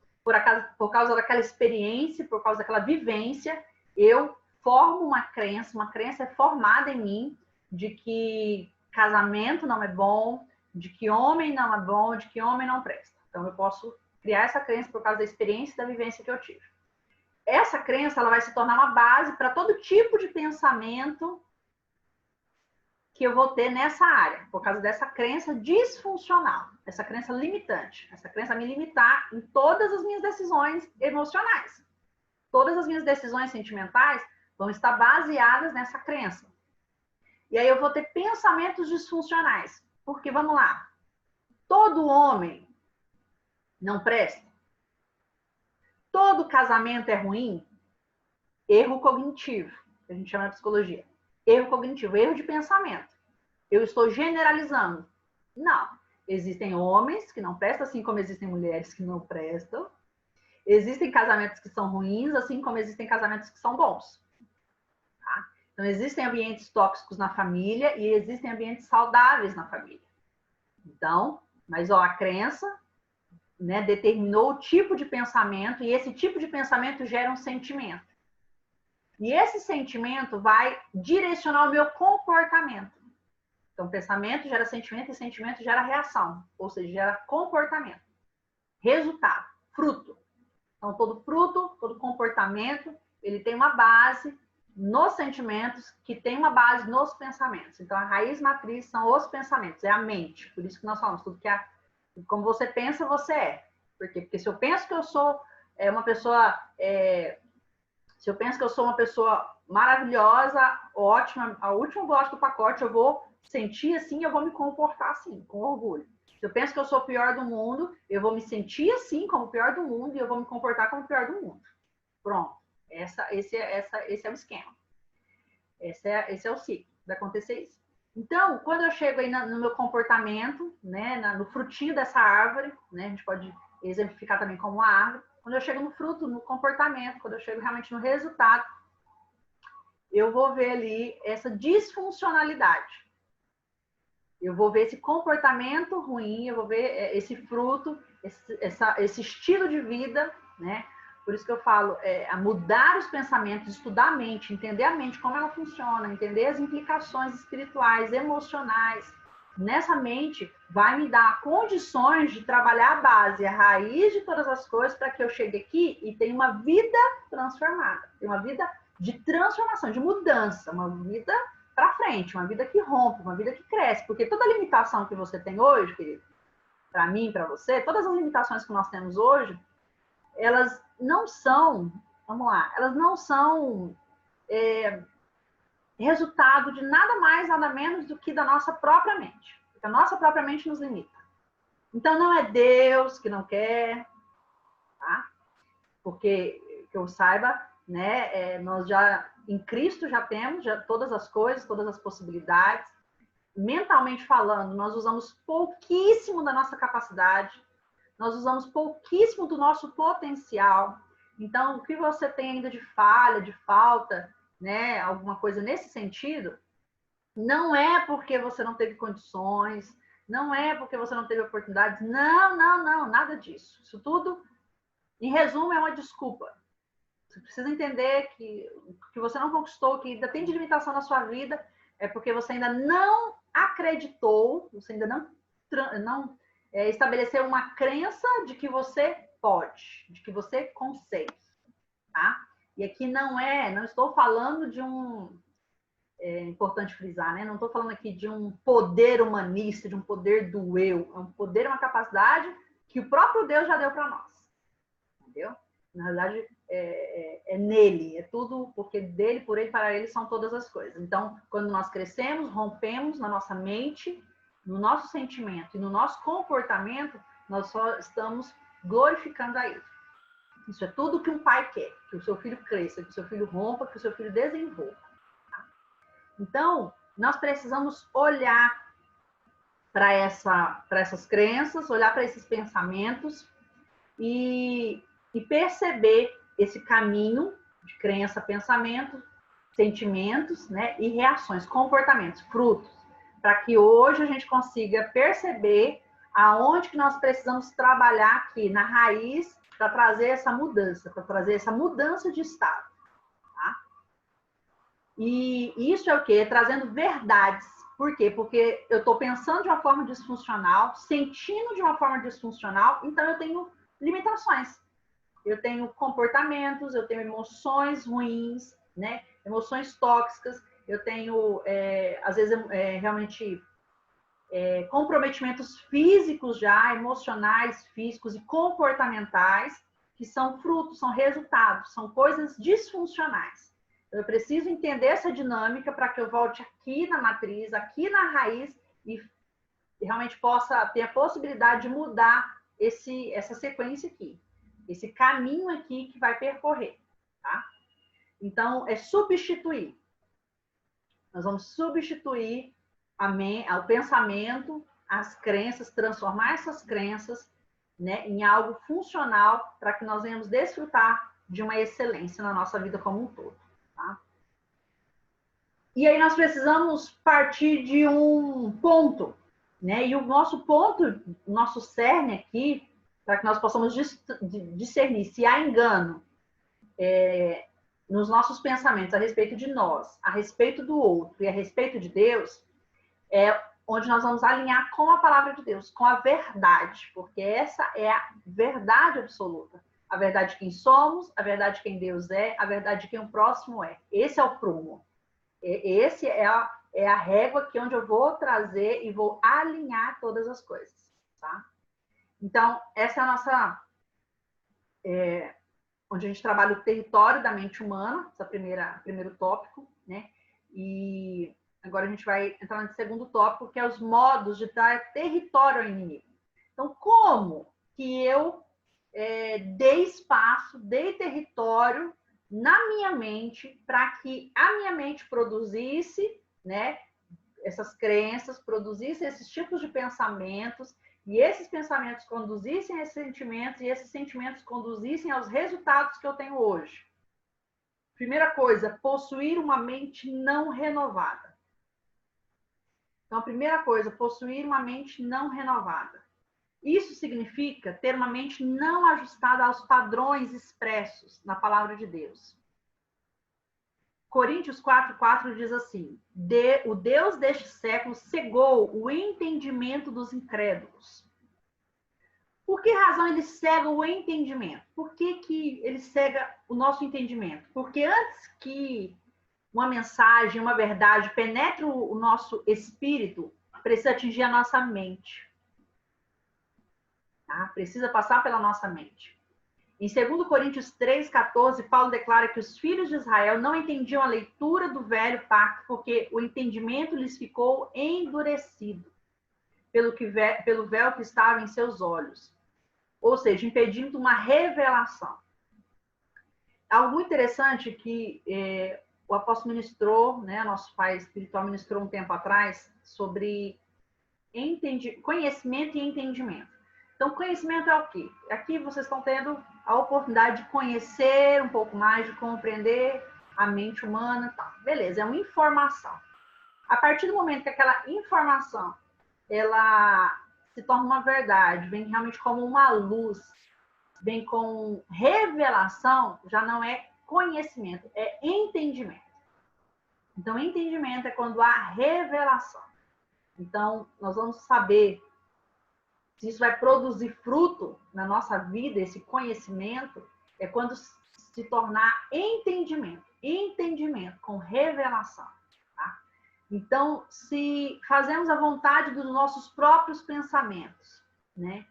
por causa daquela experiência, por causa daquela vivência, eu formo uma crença é formada em mim de que casamento não é bom, de que homem não é bom, de que homem não presta. Então, eu posso criar essa crença por causa da experiência e da vivência que eu tive. Essa crença ela vai se tornar uma base para todo tipo de pensamento que eu vou ter nessa área, por causa dessa crença disfuncional, essa crença limitante, essa crença me limitar em todas as minhas decisões emocionais. Todas as minhas decisões sentimentais vão estar baseadas nessa crença. E aí eu vou ter pensamentos disfuncionais. Porque, vamos lá, todo homem não presta? Todo casamento é ruim? Erro cognitivo, que a gente chama de psicologia. Erro cognitivo, erro de pensamento. Eu estou generalizando. Não. Existem homens que não prestam, assim como existem mulheres que não prestam. existem casamentos que são ruins, assim como existem casamentos que são bons. Tá? Então, existem ambientes tóxicos na família e existem ambientes saudáveis na família. Então, mas ó, a crença, né, determinou o tipo de pensamento e esse tipo de pensamento gera um sentimento. E esse sentimento vai direcionar o meu comportamento. Então, pensamento gera sentimento e sentimento gera reação, ou seja, gera comportamento. Resultado, fruto. Então, todo fruto, todo comportamento, ele tem uma base nos sentimentos, que tem uma base nos pensamentos. Então, a raiz matriz são os pensamentos, é a mente. Por isso que nós falamos, tudo que é, como você pensa, você é. Por quê? Porque se eu penso que eu sou uma pessoa... se eu penso que eu sou uma pessoa maravilhosa, ótima, a última bolacha do pacote, eu vou sentir assim, eu vou me comportar assim, com orgulho. Se eu penso que eu sou o pior do mundo, eu vou me sentir assim, como o pior do mundo, e eu vou me comportar como o pior do mundo. Pronto. Esse é o esquema. Esse é o ciclo. Vai acontecer isso. Então, quando eu chego aí no meu comportamento, né, no frutinho dessa árvore, né, a gente pode exemplificar também como uma árvore. Quando eu chego no fruto, no comportamento, quando eu chego realmente no resultado, eu vou ver ali essa disfuncionalidade. Eu vou ver esse comportamento ruim, eu vou ver esse fruto, esse estilo de vida, né? Por isso que eu falo, a mudar os pensamentos, estudar a mente, entender a mente, como ela funciona, entender as implicações espirituais, emocionais. Nessa mente, vai me dar condições de trabalhar a base, a raiz de todas as coisas, para que eu chegue aqui e tenha uma vida transformada, tenha uma vida de transformação, de mudança, uma vida para frente, uma vida que rompe, uma vida que cresce. Porque toda limitação que você tem hoje, querido, para mim, para você, todas as limitações que nós temos hoje, elas não são, vamos lá, elas não são resultado de nada mais, nada menos do que da nossa própria mente. Porque a nossa própria mente nos limita. Então, não é Deus que não quer, tá? Porque, que eu saiba, né, nós já, em Cristo já temos todas as coisas, todas as possibilidades. Mentalmente falando, nós usamos pouquíssimo da nossa capacidade, nós usamos pouquíssimo do nosso potencial. Então, o que você tem ainda de falha, de falta, né, alguma coisa nesse sentido, não é porque você não teve condições, não é porque você não teve oportunidades, não, nada disso. Isso tudo, em resumo, é uma desculpa. Você precisa entender que o que você não conquistou, que ainda tem de limitação na sua vida, é porque você ainda não acreditou, você ainda não estabeleceu uma crença de que você pode, de que você consegue, tá? E aqui não estou falando de é importante frisar, né? Não estou falando aqui de um poder humanista, de um poder do eu. É um poder, uma capacidade que o próprio Deus já deu para nós, entendeu? Na verdade, é nele, é tudo, porque dele, por ele, para ele são todas as coisas. Então, quando nós crescemos, rompemos na nossa mente, no nosso sentimento e no nosso comportamento, nós só estamos glorificando a ele. Isso é tudo que um pai quer, que o seu filho cresça, que o seu filho rompa, que o seu filho desenvolva. Tá? Então, nós precisamos olhar para essas crenças, olhar para esses pensamentos e perceber esse caminho de crença, pensamento, sentimentos, né, e reações, comportamentos, frutos, para que hoje a gente consiga perceber aonde que nós precisamos trabalhar aqui na raiz para trazer essa mudança de estado. Tá? E isso é o quê? Trazendo verdades. Por quê? Porque eu estou pensando de uma forma disfuncional, sentindo de uma forma disfuncional, então eu tenho limitações. Eu tenho comportamentos, eu tenho emoções ruins, né? Emoções tóxicas, eu tenho, às vezes, realmente comprometimentos físicos já, emocionais, físicos e comportamentais, que são frutos, são resultados, são coisas disfuncionais. Eu preciso entender essa dinâmica para que eu volte aqui na matriz, aqui na raiz e realmente possa ter a possibilidade de mudar essa sequência aqui, esse caminho aqui que vai percorrer, tá? Então, é substituir. Nós vamos substituir o pensamento, as crenças, transformar essas crenças né, em algo funcional para que nós venhamos desfrutar de uma excelência na nossa vida como um todo. Tá? E aí nós precisamos partir de um ponto, né? E o nosso ponto, o nosso cerne aqui, para que nós possamos discernir se há engano nos nossos pensamentos a respeito de nós, a respeito do outro e a respeito de Deus, é onde nós vamos alinhar com a palavra de Deus, com a verdade, porque essa é a verdade absoluta. A verdade de quem somos, a verdade de quem Deus é, a verdade de quem o próximo é. Esse é o prumo. Esse é a régua aqui onde eu vou trazer e vou alinhar todas as coisas, tá? Então, essa é a nossa... onde a gente trabalha o território da mente humana, esse primeiro tópico, né? E agora a gente vai entrar no segundo tópico, que é os modos de dar território ao inimigo. Então, como que eu dei espaço, dei território na minha mente para que a minha mente produzisse, né, essas crenças, produzisse esses tipos de pensamentos, e esses pensamentos conduzissem a esses sentimentos, e esses sentimentos conduzissem aos resultados que eu tenho hoje. Primeira coisa, possuir uma mente não renovada. Então, a primeira coisa, possuir uma mente não renovada. Isso significa ter uma mente não ajustada aos padrões expressos na palavra de Deus. Coríntios 4:4 diz assim: o Deus deste século cegou o entendimento dos incrédulos. Por que razão ele cega o entendimento? Por que ele cega o nosso entendimento? Porque antes que uma mensagem, uma verdade penetre o nosso espírito, precisa atingir a nossa mente. Tá? Precisa passar pela nossa mente. Em 2 Coríntios 3:14, Paulo declara que os filhos de Israel não entendiam a leitura do velho pacto porque o entendimento lhes ficou endurecido pelo véu que estava em seus olhos. Ou seja, impedindo uma revelação. Algo interessante que o apóstolo ministrou, né, nosso pai espiritual ministrou um tempo atrás, sobre conhecimento e entendimento. Então, conhecimento é o quê? Aqui vocês estão tendo a oportunidade de conhecer um pouco mais, de compreender a mente humana. Tá. Beleza, é uma informação. A partir do momento que aquela informação ela se torna uma verdade, vem realmente como uma luz, vem com revelação, já não é conhecimento, é entendimento. Então, entendimento é quando há revelação. Então, nós vamos saber se isso vai produzir fruto na nossa vida, esse conhecimento, é quando se tornar entendimento. Entendimento com revelação. Tá? Então, se fazemos a vontade dos nossos próprios pensamentos, né?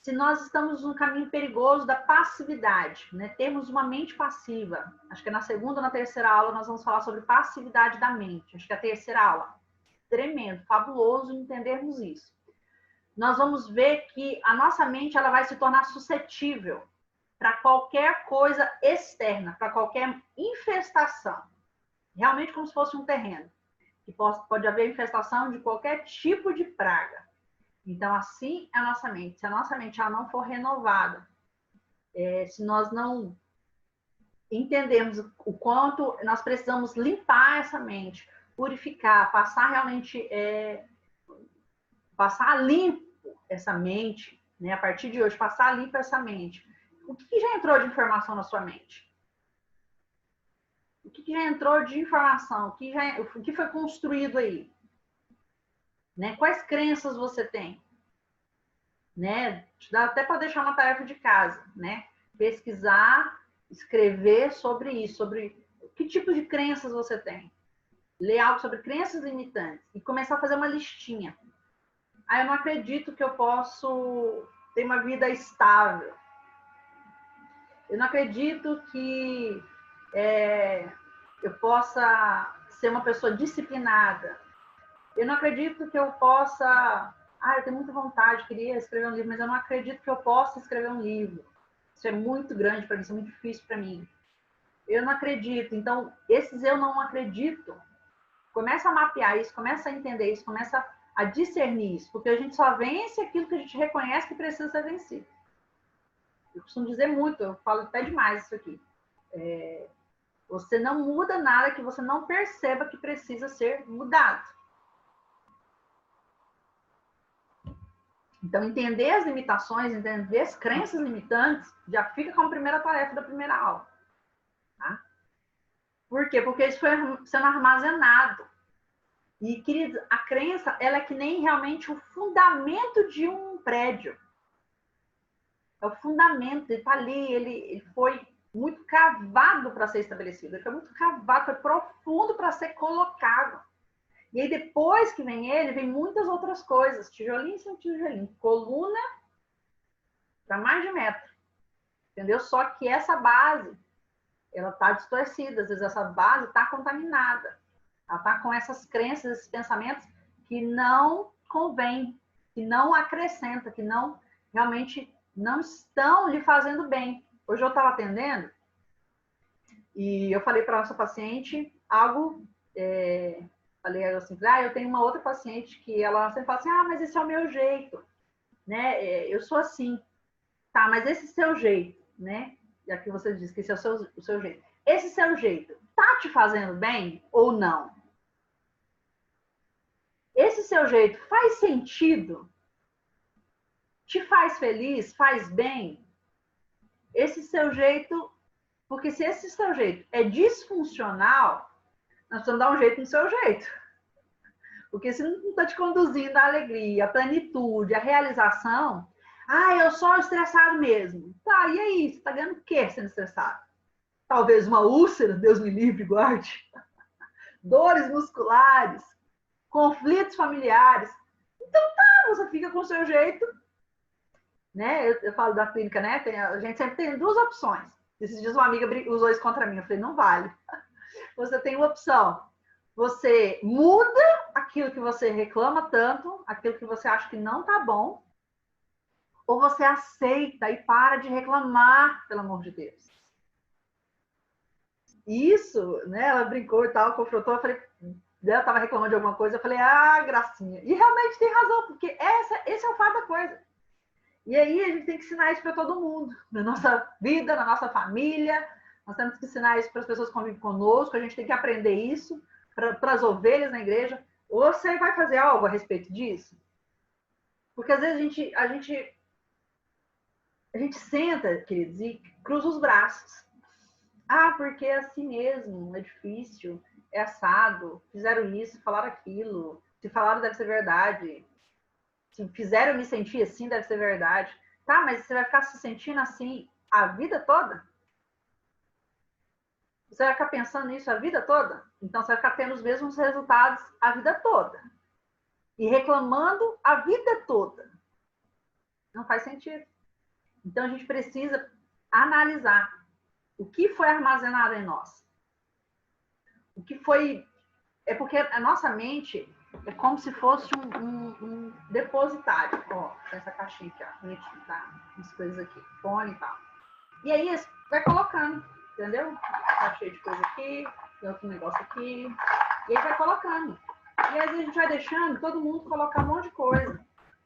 Se nós estamos num caminho perigoso da passividade, né? Temos uma mente passiva. Acho que na segunda ou na terceira aula nós vamos falar sobre passividade da mente. Acho que é a terceira aula. Tremendo, fabuloso entendermos isso. Nós vamos ver que a nossa mente ela vai se tornar suscetível para qualquer coisa externa, para qualquer infestação. Realmente como se fosse um terreno. Que pode haver infestação de qualquer tipo de praga. Então, assim é a nossa mente. Se a nossa mente ela não for renovada, se nós não entendermos o quanto nós precisamos limpar essa mente, purificar, passar realmente, passar limpo essa mente, né? A partir de hoje, passar limpo essa mente. O que já entrou de informação na sua mente? O que já entrou de informação? O que foi construído aí? Né? Quais crenças você tem? Né? Dá até para deixar uma tarefa de casa, né? Pesquisar, escrever sobre isso, sobre que tipo de crenças você tem. Ler algo sobre crenças limitantes e começar a fazer uma listinha. Ah, eu não acredito que eu posso ter uma vida estável. Eu não acredito que eu possa ser uma pessoa disciplinada. Eu não acredito que eu possa... eu tenho muita vontade, queria escrever um livro, mas eu não acredito que eu possa escrever um livro. Isso é muito grande para mim, isso é muito difícil para mim. Eu não acredito. Então, esses eu não acredito, começa a mapear isso, começa a entender isso, começa a discernir isso, porque a gente só vence aquilo que a gente reconhece que precisa ser vencido. Eu costumo dizer muito, eu falo até demais isso aqui. Você não muda nada que você não perceba que precisa ser mudado. Então, entender as limitações, entender as crenças limitantes, já fica como primeira tarefa da primeira aula. Tá? Por quê? Porque isso foi sendo armazenado. E, queridos, a crença, ela é que nem realmente o fundamento de um prédio. É o fundamento, ele está ali, ele foi muito cavado para ser estabelecido. Ele foi muito cavado, foi profundo para ser colocado. E aí, depois que vem ele, vem muitas outras coisas. Tijolinho em cima de tijolinho. Coluna para mais de metro. Entendeu? Só que essa base, ela está distorcida. Às vezes essa base está contaminada. Ela está com essas crenças, esses pensamentos que não convém, que não acrescenta, que não realmente não estão lhe fazendo bem. Hoje eu estava atendendo e eu falei para a nossa paciente algo... Falei assim, eu tenho uma outra paciente que ela sempre fala assim, mas esse é o meu jeito, né? Eu sou assim. Tá, mas esse seu jeito, né? Já que você disse que esse é o seu jeito. Esse seu jeito tá te fazendo bem ou não? Esse seu jeito faz sentido? Te faz feliz? Faz bem? Esse seu jeito... Porque se esse seu jeito é disfuncional, nós precisamos dar um jeito no seu jeito. Porque se não está te conduzindo à alegria, à plenitude, à realização, eu sou estressado mesmo. Tá, e aí? Você está ganhando o quê sendo estressado? Talvez uma úlcera, Deus me livre, guarde. Dores musculares, conflitos familiares. Então tá, você fica com o seu jeito. Né? Eu falo da clínica, né? A gente sempre tem duas opções. Esses dias uma amiga usou isso contra mim. Eu falei, não vale. Você tem uma opção. Você muda aquilo que você reclama tanto, aquilo que você acha que não tá bom, ou você aceita e para de reclamar, pelo amor de Deus. Isso, né? Ela brincou e tal, confrontou, eu falei, ela estava reclamando de alguma coisa, eu falei, gracinha. E realmente tem razão, porque esse é o fato da coisa. E aí a gente tem que ensinar isso para todo mundo, na nossa vida, na nossa família, nós temos que ensinar isso para as pessoas que convivem conosco, a gente tem que aprender isso para as ovelhas na igreja. Ou você vai fazer algo a respeito disso? Porque às vezes a gente senta, queridos, e cruza os braços. Porque é assim mesmo, é difícil, é assado, fizeram isso, falaram aquilo, se falaram deve ser verdade, se fizeram me sentir assim deve ser verdade. Tá, mas você vai ficar se sentindo assim a vida toda? Você vai ficar pensando nisso a vida toda? Então você vai ficar tendo os mesmos resultados a vida toda. E reclamando a vida toda. Não faz sentido. Então a gente precisa analisar o que foi armazenado em nós. O que foi... É porque a nossa mente é como se fosse um depositário. Ó, essa caixinha aqui, ó. Bonitinho, tá? As coisas aqui. Fone e tal. E aí vai colocando, entendeu? Tá cheio de coisa aqui, tem outro negócio aqui. E aí vai colocando. E às vezes a gente vai deixando todo mundo colocar um monte de coisa.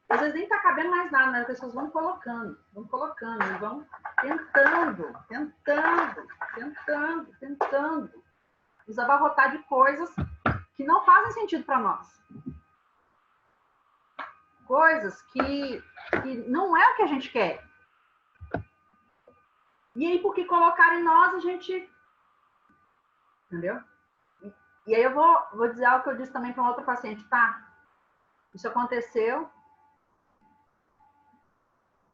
Às vezes nem tá cabendo mais nada, mas as pessoas vão colocando, e vão tentando nos abarrotar de coisas que não fazem sentido para nós. Coisas que não é o que a gente quer. E aí, porque colocaram em nós, a gente... Entendeu? E aí eu vou dizer algo que eu disse também para uma outra paciente. Tá, isso aconteceu,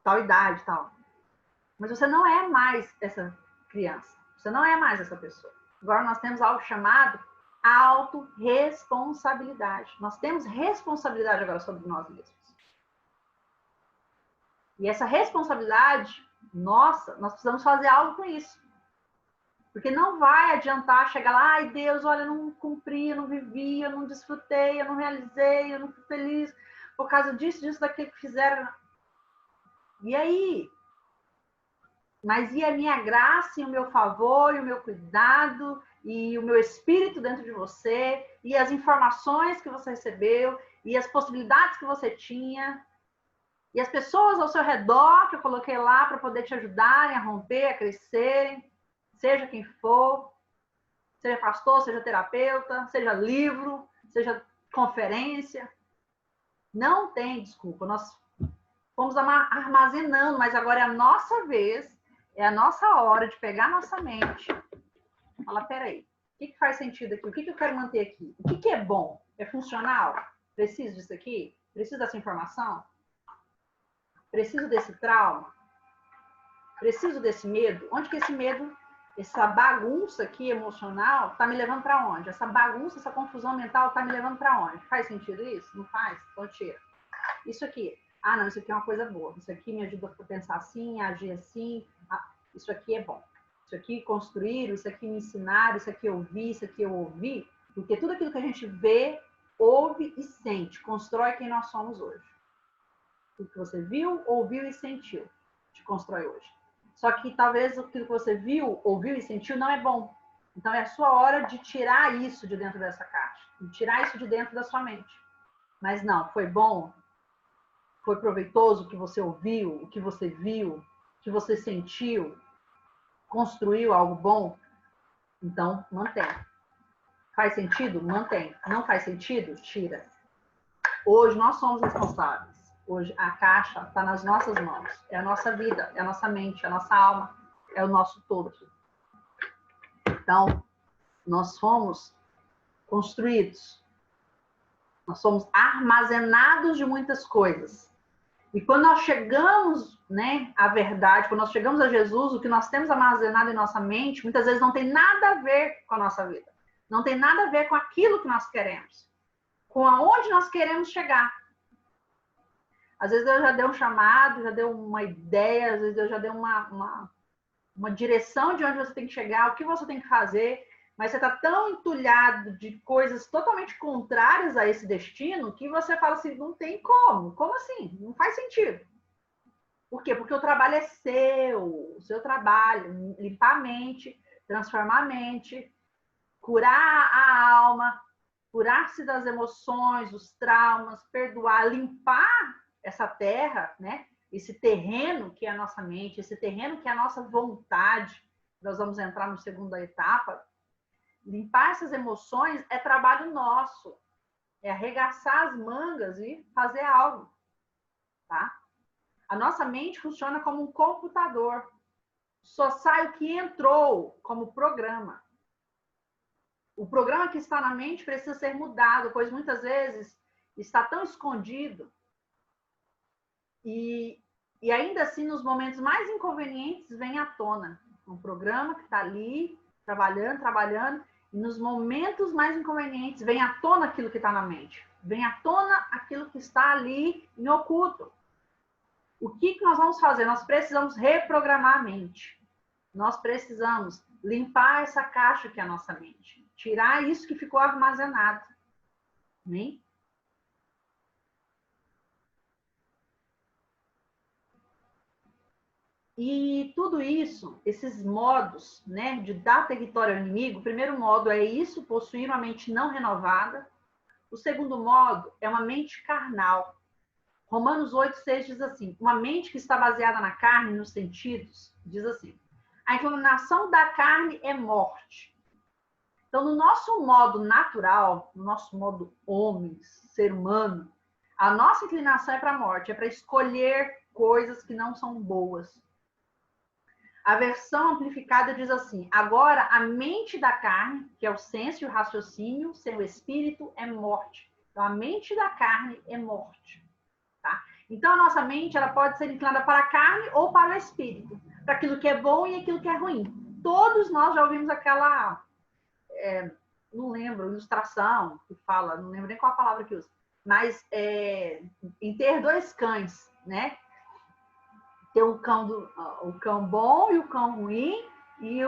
tal idade, tal. Mas você não é mais essa criança. Você não é mais essa pessoa. Agora nós temos algo chamado autorresponsabilidade. Nós temos responsabilidade agora sobre nós mesmos. E essa responsabilidade, nossa, nós precisamos fazer algo com isso. Porque não vai adiantar chegar lá, ai Deus, olha, eu não cumpri, eu não vivi, eu não desfrutei, eu não realizei, eu não fui feliz por causa disso, daquilo que fizeram. E aí? Mas e a minha graça, e o meu favor, e o meu cuidado, e o meu espírito dentro de você, e as informações que você recebeu, e as possibilidades que você tinha, e as pessoas ao seu redor que eu coloquei lá para poder te ajudarem a romper, a crescerem, seja quem for, seja pastor, seja terapeuta, seja livro, seja conferência. Não tem desculpa. Nós fomos armazenando, mas agora é a nossa vez, é a nossa hora de pegar a nossa mente. Fala, peraí, o que faz sentido aqui? O que eu quero manter aqui? O que é bom? É funcional? Preciso disso aqui? Preciso dessa informação? Preciso desse trauma? Preciso desse medo? Onde que esse medo, essa bagunça aqui emocional, está me levando para onde? Essa bagunça, essa confusão mental está me levando para onde? Faz sentido isso? Não faz? Então tira. Isso aqui. Ah, não, isso aqui é uma coisa boa. Isso aqui me ajuda a pensar assim, a agir assim. Ah, isso aqui é bom. Isso aqui construíram, isso aqui me ensinaram, isso aqui eu vi, isso aqui eu ouvi. Porque tudo aquilo que a gente vê, ouve e sente, constrói quem nós somos hoje. Tudo que você viu, ouviu e sentiu, te constrói hoje. Só que talvez aquilo que você viu, ouviu e sentiu não é bom. Então é a sua hora de tirar isso de dentro dessa caixa, de tirar isso de dentro da sua mente. Mas não, foi bom, foi proveitoso o que você ouviu, o que você viu, o que você sentiu, construiu algo bom, então mantém. Faz sentido? Mantém. Não faz sentido? Tira. Hoje nós somos responsáveis. Hoje a caixa está nas nossas mãos. É a nossa vida, é a nossa mente, é a nossa alma, é o nosso todo. Então, nós fomos construídos. Nós somos armazenados de muitas coisas. E quando nós chegamos, né, à verdade, quando nós chegamos a Jesus, o que nós temos armazenado em nossa mente, muitas vezes não tem nada a ver com a nossa vida. Não tem nada a ver com aquilo que nós queremos. Com aonde nós queremos chegar. Às vezes eu já dei um chamado, já dei uma ideia, às vezes eu já dei uma direção de onde você tem que chegar, o que você tem que fazer, mas você está tão entulhado de coisas totalmente contrárias a esse destino que você fala assim, não tem como. Como assim? Não faz sentido. Por quê? Porque o trabalho é seu, o seu trabalho, limpar a mente, transformar a mente, curar a alma, curar-se das emoções, dos traumas, perdoar, limpar essa terra, né? Esse terreno que é a nossa mente, esse terreno que é a nossa vontade. Nós vamos entrar na segunda etapa. Limpar essas emoções é trabalho nosso. É arregaçar as mangas e fazer algo, tá? A nossa mente funciona como um computador. Só sai o que entrou como programa. O programa que está na mente precisa ser mudado, pois muitas vezes está tão escondido e ainda assim, nos momentos mais inconvenientes, vem à tona. Um programa que está ali, trabalhando, e nos momentos mais inconvenientes, vem à tona aquilo que está na mente. Vem à tona aquilo que está ali em oculto. O que nós vamos fazer? Nós precisamos reprogramar a mente. Nós precisamos limpar essa caixa que é a nossa mente. Tirar isso que ficou armazenado. Né? E tudo isso, esses modos, né, de dar território ao inimigo, o primeiro modo é isso, possuir uma mente não renovada. O segundo modo é uma mente carnal. Romanos 8,6 diz assim, uma mente que está baseada na carne, nos sentidos, diz assim, a inclinação da carne é morte. Então, no nosso modo natural, no nosso modo homem, ser humano, a nossa inclinação é para a morte, é para escolher coisas que não são boas. A versão amplificada diz assim, agora a mente da carne, que é o senso e o raciocínio, sem o espírito, é morte. Então, a mente da carne é morte. Tá? Então, a nossa mente ela pode ser inclinada para a carne ou para o espírito, para aquilo que é bom e aquilo que é ruim. Todos nós já ouvimos aquela, não lembro, ilustração que fala, não lembro nem qual a palavra que usa, mas em ter dois cães, né? Ter o cão bom e o cão ruim, e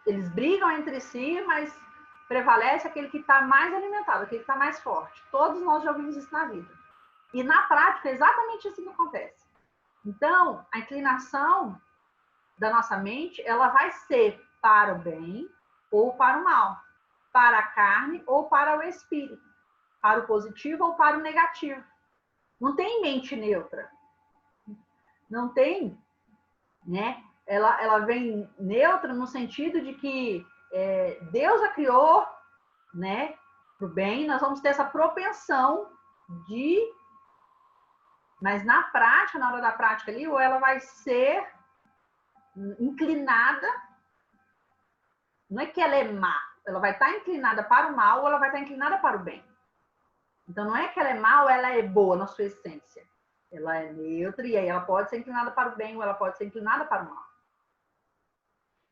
eles brigam entre si, mas prevalece aquele que está mais alimentado, aquele que está mais forte. Todos nós já ouvimos isso na vida. E na prática é exatamente isso que acontece. Então, a inclinação da nossa mente, ela vai ser para o bem ou para o mal, para a carne ou para o espírito, para o positivo ou para o negativo. Não tem mente neutra. Não tem, né? Ela vem neutra no sentido de que Deus a criou, né, para o bem, nós vamos ter essa propensão de... Mas na prática, na hora da prática ali, ou ela vai ser inclinada, não é que ela é má, ela vai estar inclinada para o mal ou ela vai estar inclinada para o bem. Então não é que ela é má ou ela é boa na sua essência. Ela é neutra e aí ela pode ser inclinada para o bem ou ela pode ser inclinada para o mal.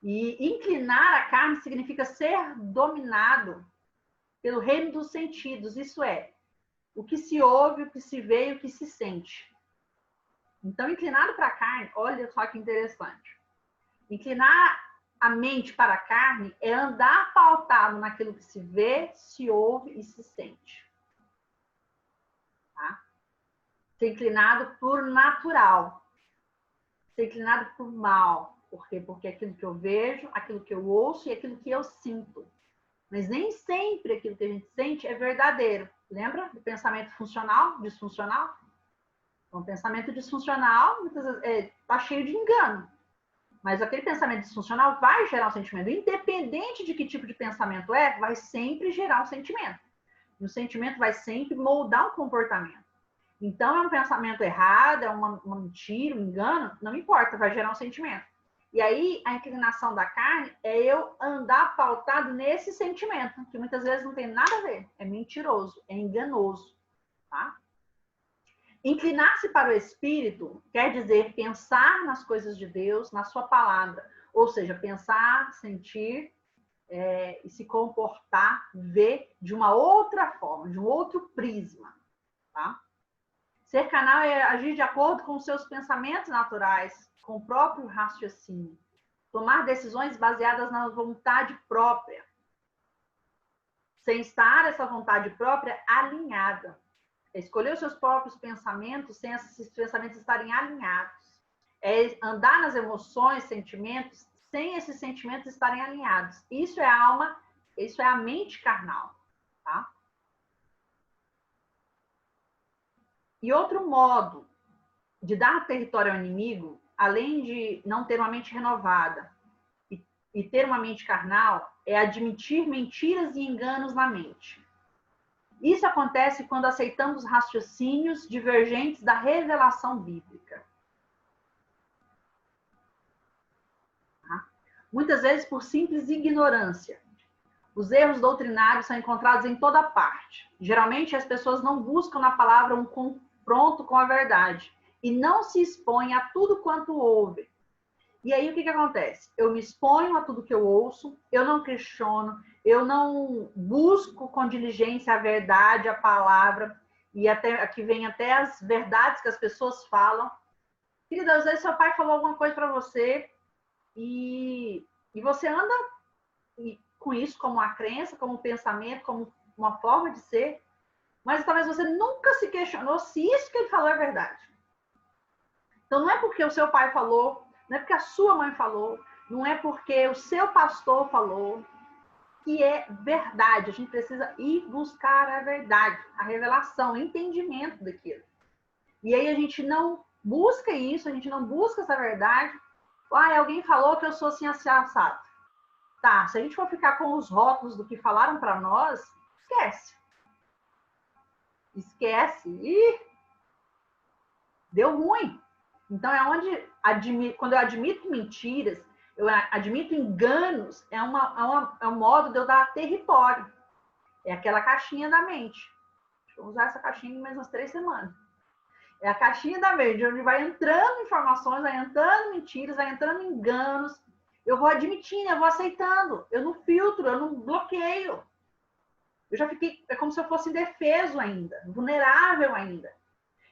E inclinar a carne significa ser dominado pelo reino dos sentidos, isso é, o que se ouve, o que se vê e o que se sente. Então, inclinado para a carne, olha só que interessante. Inclinar a mente para a carne é andar pautado naquilo que se vê, se ouve e se sente. Tá? Ser inclinado por natural. Ser inclinado por mal. Por quê? Porque é aquilo que eu vejo, aquilo que eu ouço e aquilo que eu sinto. Mas nem sempre aquilo que a gente sente é verdadeiro. Lembra do pensamento funcional, disfuncional? Então, o pensamento disfuncional muitas vezes está cheio de engano. Mas aquele pensamento disfuncional vai gerar um sentimento. Independente de que tipo de pensamento vai sempre gerar um sentimento. E o sentimento vai sempre moldar um comportamento. Então, é um pensamento errado, é uma mentira, um engano, não importa, vai gerar um sentimento. E aí, a inclinação da carne é eu andar pautado nesse sentimento, que muitas vezes não tem nada a ver. É mentiroso, é enganoso. Tá? Inclinar-se para o Espírito quer dizer pensar nas coisas de Deus, na sua palavra. Ou seja, pensar, sentir e se comportar, ver de uma outra forma, de um outro prisma. Tá? Ser canal é agir de acordo com os seus pensamentos naturais, com o próprio raciocínio. Tomar decisões baseadas na vontade própria. Sem estar essa vontade própria alinhada. É escolher os seus próprios pensamentos sem esses pensamentos estarem alinhados. É andar nas emoções, sentimentos, sem esses sentimentos estarem alinhados. Isso é a alma, isso é a mente carnal. Tá? E outro modo de dar território ao inimigo, além de não ter uma mente renovada e ter uma mente carnal, é admitir mentiras e enganos na mente. Isso acontece quando aceitamos raciocínios divergentes da revelação bíblica. Tá? Muitas vezes por simples ignorância. Os erros doutrinários são encontrados em toda parte. Geralmente as pessoas não buscam na palavra um confronto com a verdade e não se expõem a tudo quanto ouvem. E aí o que acontece? Eu me exponho a tudo que eu ouço, eu não questiono, eu não busco com diligência a verdade, a palavra, e até aqui vem até as verdades que as pessoas falam. Querida, às vezes seu pai falou alguma coisa para você e você anda com isso como uma crença, como um pensamento, como uma forma de ser, mas talvez você nunca se questionou se isso que ele falou é verdade. Então não é porque o seu pai falou, não é porque a sua mãe falou, não é porque o seu pastor falou que é verdade. A gente precisa ir buscar a verdade, a revelação, o entendimento daquilo. E aí a gente não busca isso, a gente não busca essa verdade. Alguém falou que eu sou assim assado. Tá, se a gente for ficar com os rótulos do que falaram para nós, esquece. Esquece. E deu ruim. Então, é onde, quando eu admito mentiras, eu admito enganos, é um modo de eu dar território. É aquela caixinha da mente. Deixa eu usar essa caixinha em mais umas 3 semanas. É a caixinha da mente, onde vai entrando informações, vai entrando mentiras, vai entrando enganos. Eu vou admitindo, eu vou aceitando. Eu não filtro, eu não bloqueio. Eu já fiquei, é como se eu fosse indefeso ainda, vulnerável ainda.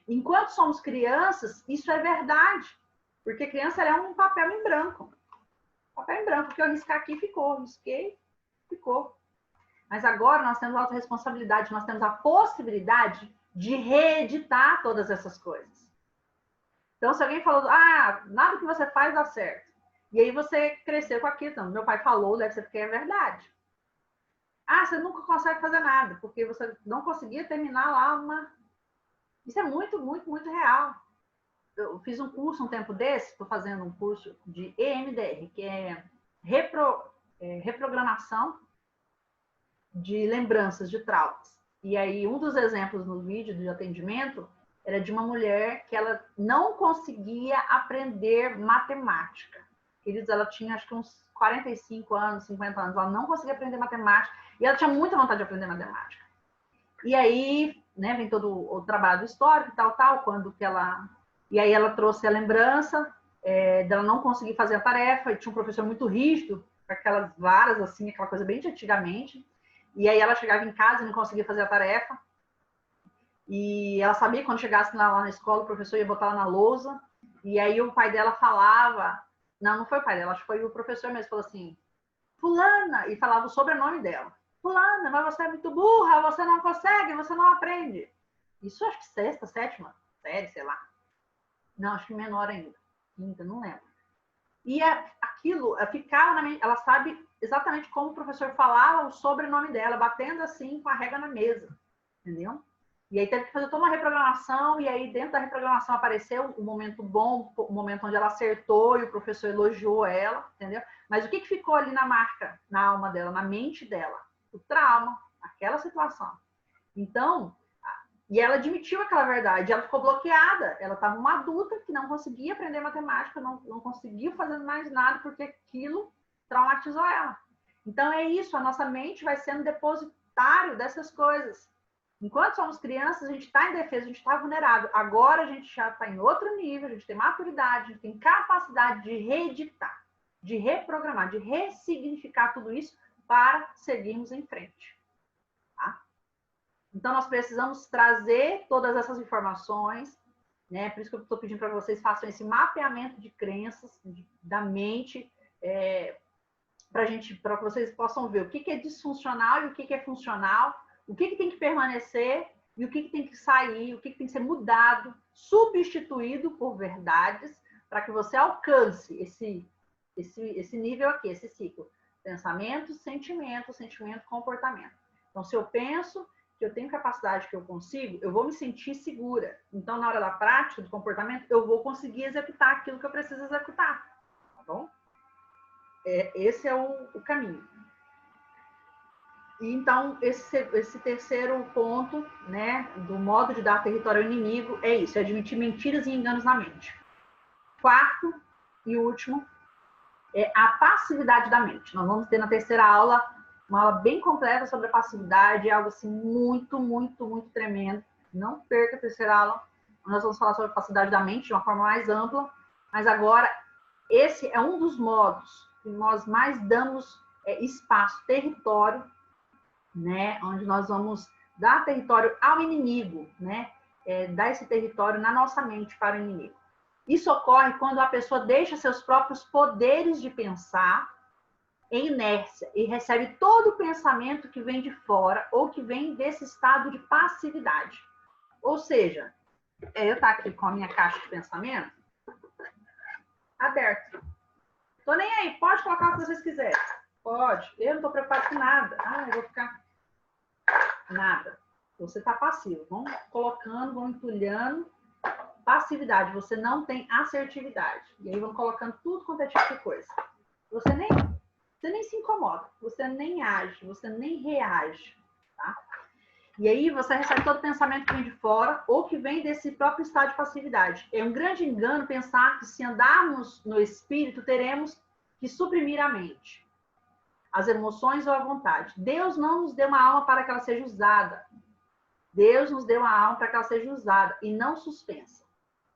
Enquanto somos crianças, isso é verdade. Porque criança é um papel em branco. Papel em branco, porque eu riscar aqui ficou, risquei, ficou. Mas agora nós temos a autorresponsabilidade, nós temos a possibilidade de reeditar todas essas coisas. Então, se alguém falou, nada que você faz dá certo. E aí você cresceu com aquilo. Então, meu pai falou, deve ser porque é verdade. Ah, você nunca consegue fazer nada, porque você não conseguia terminar lá uma... Isso é muito, muito, muito real. Eu fiz um curso um tempo desse, estou fazendo um curso de EMDR, que é reprogramação de lembranças de traumas. E aí, um dos exemplos no vídeo de atendimento era de uma mulher que ela não conseguia aprender matemática. Queridos, ela tinha acho que uns 45 anos, 50 anos, ela não conseguia aprender matemática e ela tinha muita vontade de aprender matemática. E aí, né, vem todo o trabalho histórico, tal, quando que ela... E aí ela trouxe a lembrança dela não conseguir fazer a tarefa, e tinha um professor muito rígido, com aquelas varas, assim, aquela coisa bem de antigamente. E aí ela chegava em casa e não conseguia fazer a tarefa. E ela sabia que quando chegasse lá na escola, o professor ia botar ela na lousa. E aí o pai dela falava... Não foi o pai dela, acho que foi o professor mesmo, falou assim, fulana, e falava o sobrenome dela. Fulana, mas você é muito burra, você não consegue, você não aprende. Isso acho que sexta, sétima série, sei lá. Não, acho que menor ainda. Quinta, não lembro. E aquilo ficava na mente, ela sabe exatamente como o professor falava o sobrenome dela, batendo assim com a régua na mesa, entendeu? E aí teve que fazer toda uma reprogramação, e aí dentro da reprogramação apareceu um momento bom, o um momento onde ela acertou e o professor elogiou ela, entendeu? Mas o que ficou ali na marca, na alma dela, na mente dela? O trauma, aquela situação. Então, e ela admitiu aquela verdade, ela ficou bloqueada, ela estava uma adulta que não conseguia aprender matemática, não conseguia fazer mais nada, porque aquilo traumatizou ela. Então é isso, a nossa mente vai sendo depositário dessas coisas. Enquanto somos crianças, a gente está em defesa, a gente está vulnerável. Agora a gente já está em outro nível, a gente tem maturidade, a gente tem capacidade de reeditar, de reprogramar, de ressignificar tudo isso para seguirmos em frente. Tá? Então, nós precisamos trazer todas essas informações, né? Por isso que eu estou pedindo para vocês façam esse mapeamento de crenças da mente, para que vocês possam ver o que é disfuncional e o que é funcional, o que tem que permanecer e o que tem que sair, o que tem que ser mudado, substituído por verdades, para que você alcance esse nível aqui, esse ciclo. Pensamento, sentimento, comportamento. Então, se eu penso que eu tenho capacidade, que eu consigo, eu vou me sentir segura. Então, na hora da prática, do comportamento, eu vou conseguir executar aquilo que eu preciso executar. Tá bom? Esse é o caminho. E, então, esse terceiro ponto, né, do modo de dar território ao inimigo, é isso, é admitir mentiras e enganos na mente. Quarto e último, é a passividade da mente. Nós vamos ter na terceira aula uma aula bem completa sobre a passividade, é algo assim muito, muito, muito tremendo. Não perca a terceira aula, nós vamos falar sobre a passividade da mente de uma forma mais ampla, mas agora esse é um dos modos que nós mais damos espaço, território, né, onde nós vamos dar território ao inimigo, né, dar esse território na nossa mente para o inimigo. Isso ocorre quando a pessoa deixa seus próprios poderes de pensar em inércia e recebe todo o pensamento que vem de fora ou que vem desse estado de passividade. Ou seja, eu estou aqui com a minha caixa de pensamento aberta. Tô nem aí, pode colocar o que vocês quiserem. Pode. Eu não estou preocupado com nada. Eu vou ficar... Nada. Você está passivo. Vão colocando, vão entulhando. Passividade. Você não tem assertividade. E aí vão colocando tudo quanto é tipo de coisa. Você nem se incomoda. Você nem age. Você nem reage. Tá? E aí você recebe todo o pensamento que vem de fora ou que vem desse próprio estado de passividade. É um grande engano pensar que se andarmos no espírito, teremos que suprimir a mente, as emoções ou a vontade. Deus não nos deu uma alma para que ela seja usada. Deus nos deu uma alma para que ela seja usada e não suspensa,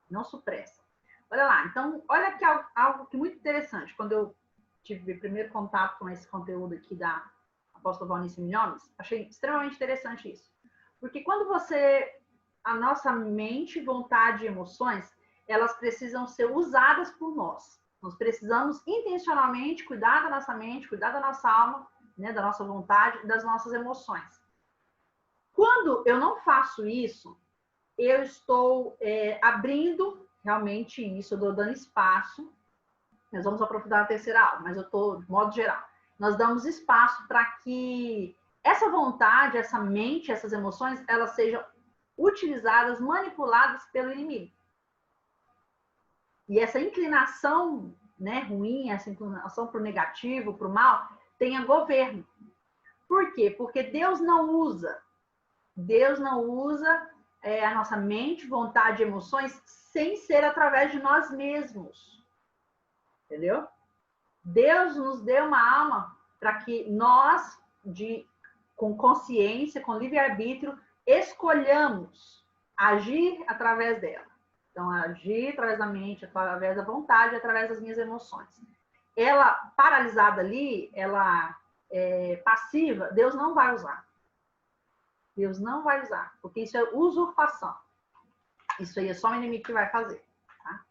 não supressa. Olha lá, então, olha aqui algo que é muito interessante. Quando eu tive primeiro contato com esse conteúdo aqui da apóstola Valnice Milhomes, achei extremamente interessante isso. Porque quando a nossa mente, vontade e emoções, elas precisam ser usadas por nós. Nós precisamos intencionalmente cuidar da nossa mente, cuidar da nossa alma, né, da nossa vontade e das nossas emoções. Quando eu não faço isso, eu estou abrindo realmente isso, eu estou dando espaço Nós vamos aprofundar na terceira aula, mas eu estou de modo geral. Nós damos espaço para que essa vontade, essa mente, essas emoções, elas sejam utilizadas, manipuladas pelo inimigo. E essa inclinação, né, ruim, essa inclinação para o negativo, para o mal, tenha governo. Por quê? Porque Deus não usa a nossa mente, vontade e emoções sem ser através de nós mesmos. Entendeu? Deus nos deu uma alma para que nós, com consciência, com livre-arbítrio, escolhamos agir através dela. Então, agir através da mente, através da vontade, através das minhas emoções. Ela paralisada ali, ela passiva, Deus não vai usar. Deus não vai usar, porque isso é usurpação. Isso aí é só o inimigo que vai fazer. Tá?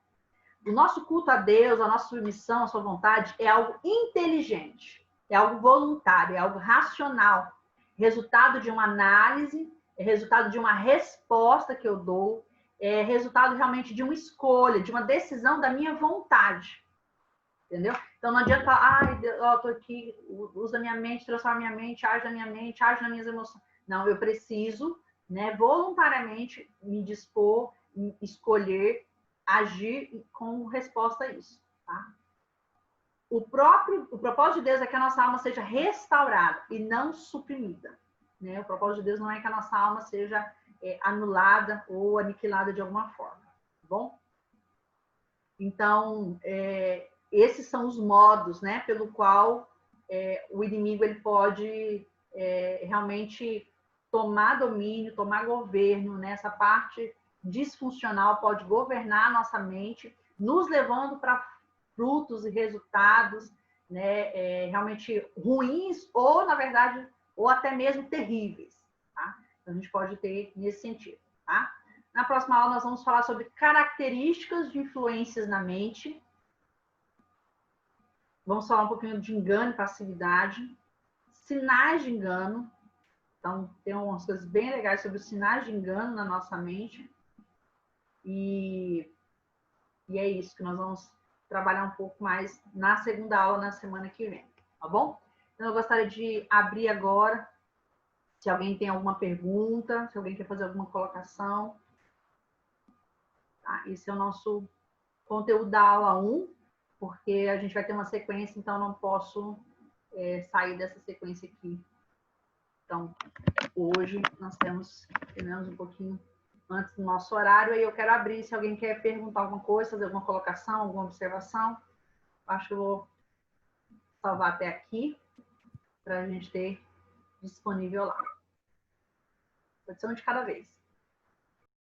O nosso culto a Deus, a nossa submissão, a sua vontade, é algo inteligente, é algo voluntário, é algo racional, resultado de uma análise, é resultado de uma resposta que eu dou, é resultado realmente de uma escolha, de uma decisão da minha vontade. Entendeu? Então não adianta falar, eu tô aqui, usa minha mente, transforma minha mente, age na minha mente, age nas minhas emoções. Não, eu preciso, né, voluntariamente me dispor, escolher, agir com resposta a isso. Tá? O propósito de Deus é que a nossa alma seja restaurada e não suprimida. Né? O propósito de Deus não é que a nossa alma seja anulada ou aniquilada de alguma forma. Tá bom? Então, esses são os modos, né, pelo qual o inimigo ele pode realmente tomar domínio, tomar governo nessa parte disfuncional, pode governar a nossa mente, nos levando para frutos e resultados, né, realmente ruins ou, na verdade, ou até mesmo terríveis. Tá? Então, a gente pode ter nesse sentido. Tá? Na próxima aula, nós vamos falar sobre características de influências na mente. Vamos falar um pouquinho de engano e passividade. Sinais de engano. Então, tem umas coisas bem legais sobre os sinais de engano na nossa mente. E é isso que nós vamos trabalhar um pouco mais na segunda aula, na semana que vem. Tá bom? Então, eu gostaria de abrir agora. Se alguém tem alguma pergunta, se alguém quer fazer alguma colocação. Tá? Esse é o nosso conteúdo da aula 1, porque a gente vai ter uma sequência, então não posso sair dessa sequência aqui. Então, hoje nós terminamos um pouquinho antes do nosso horário, aí eu quero abrir, se alguém quer perguntar alguma coisa, fazer alguma colocação, alguma observação, acho que eu vou salvar até aqui, para a gente ter disponível lá. Pode ser um de cada vez.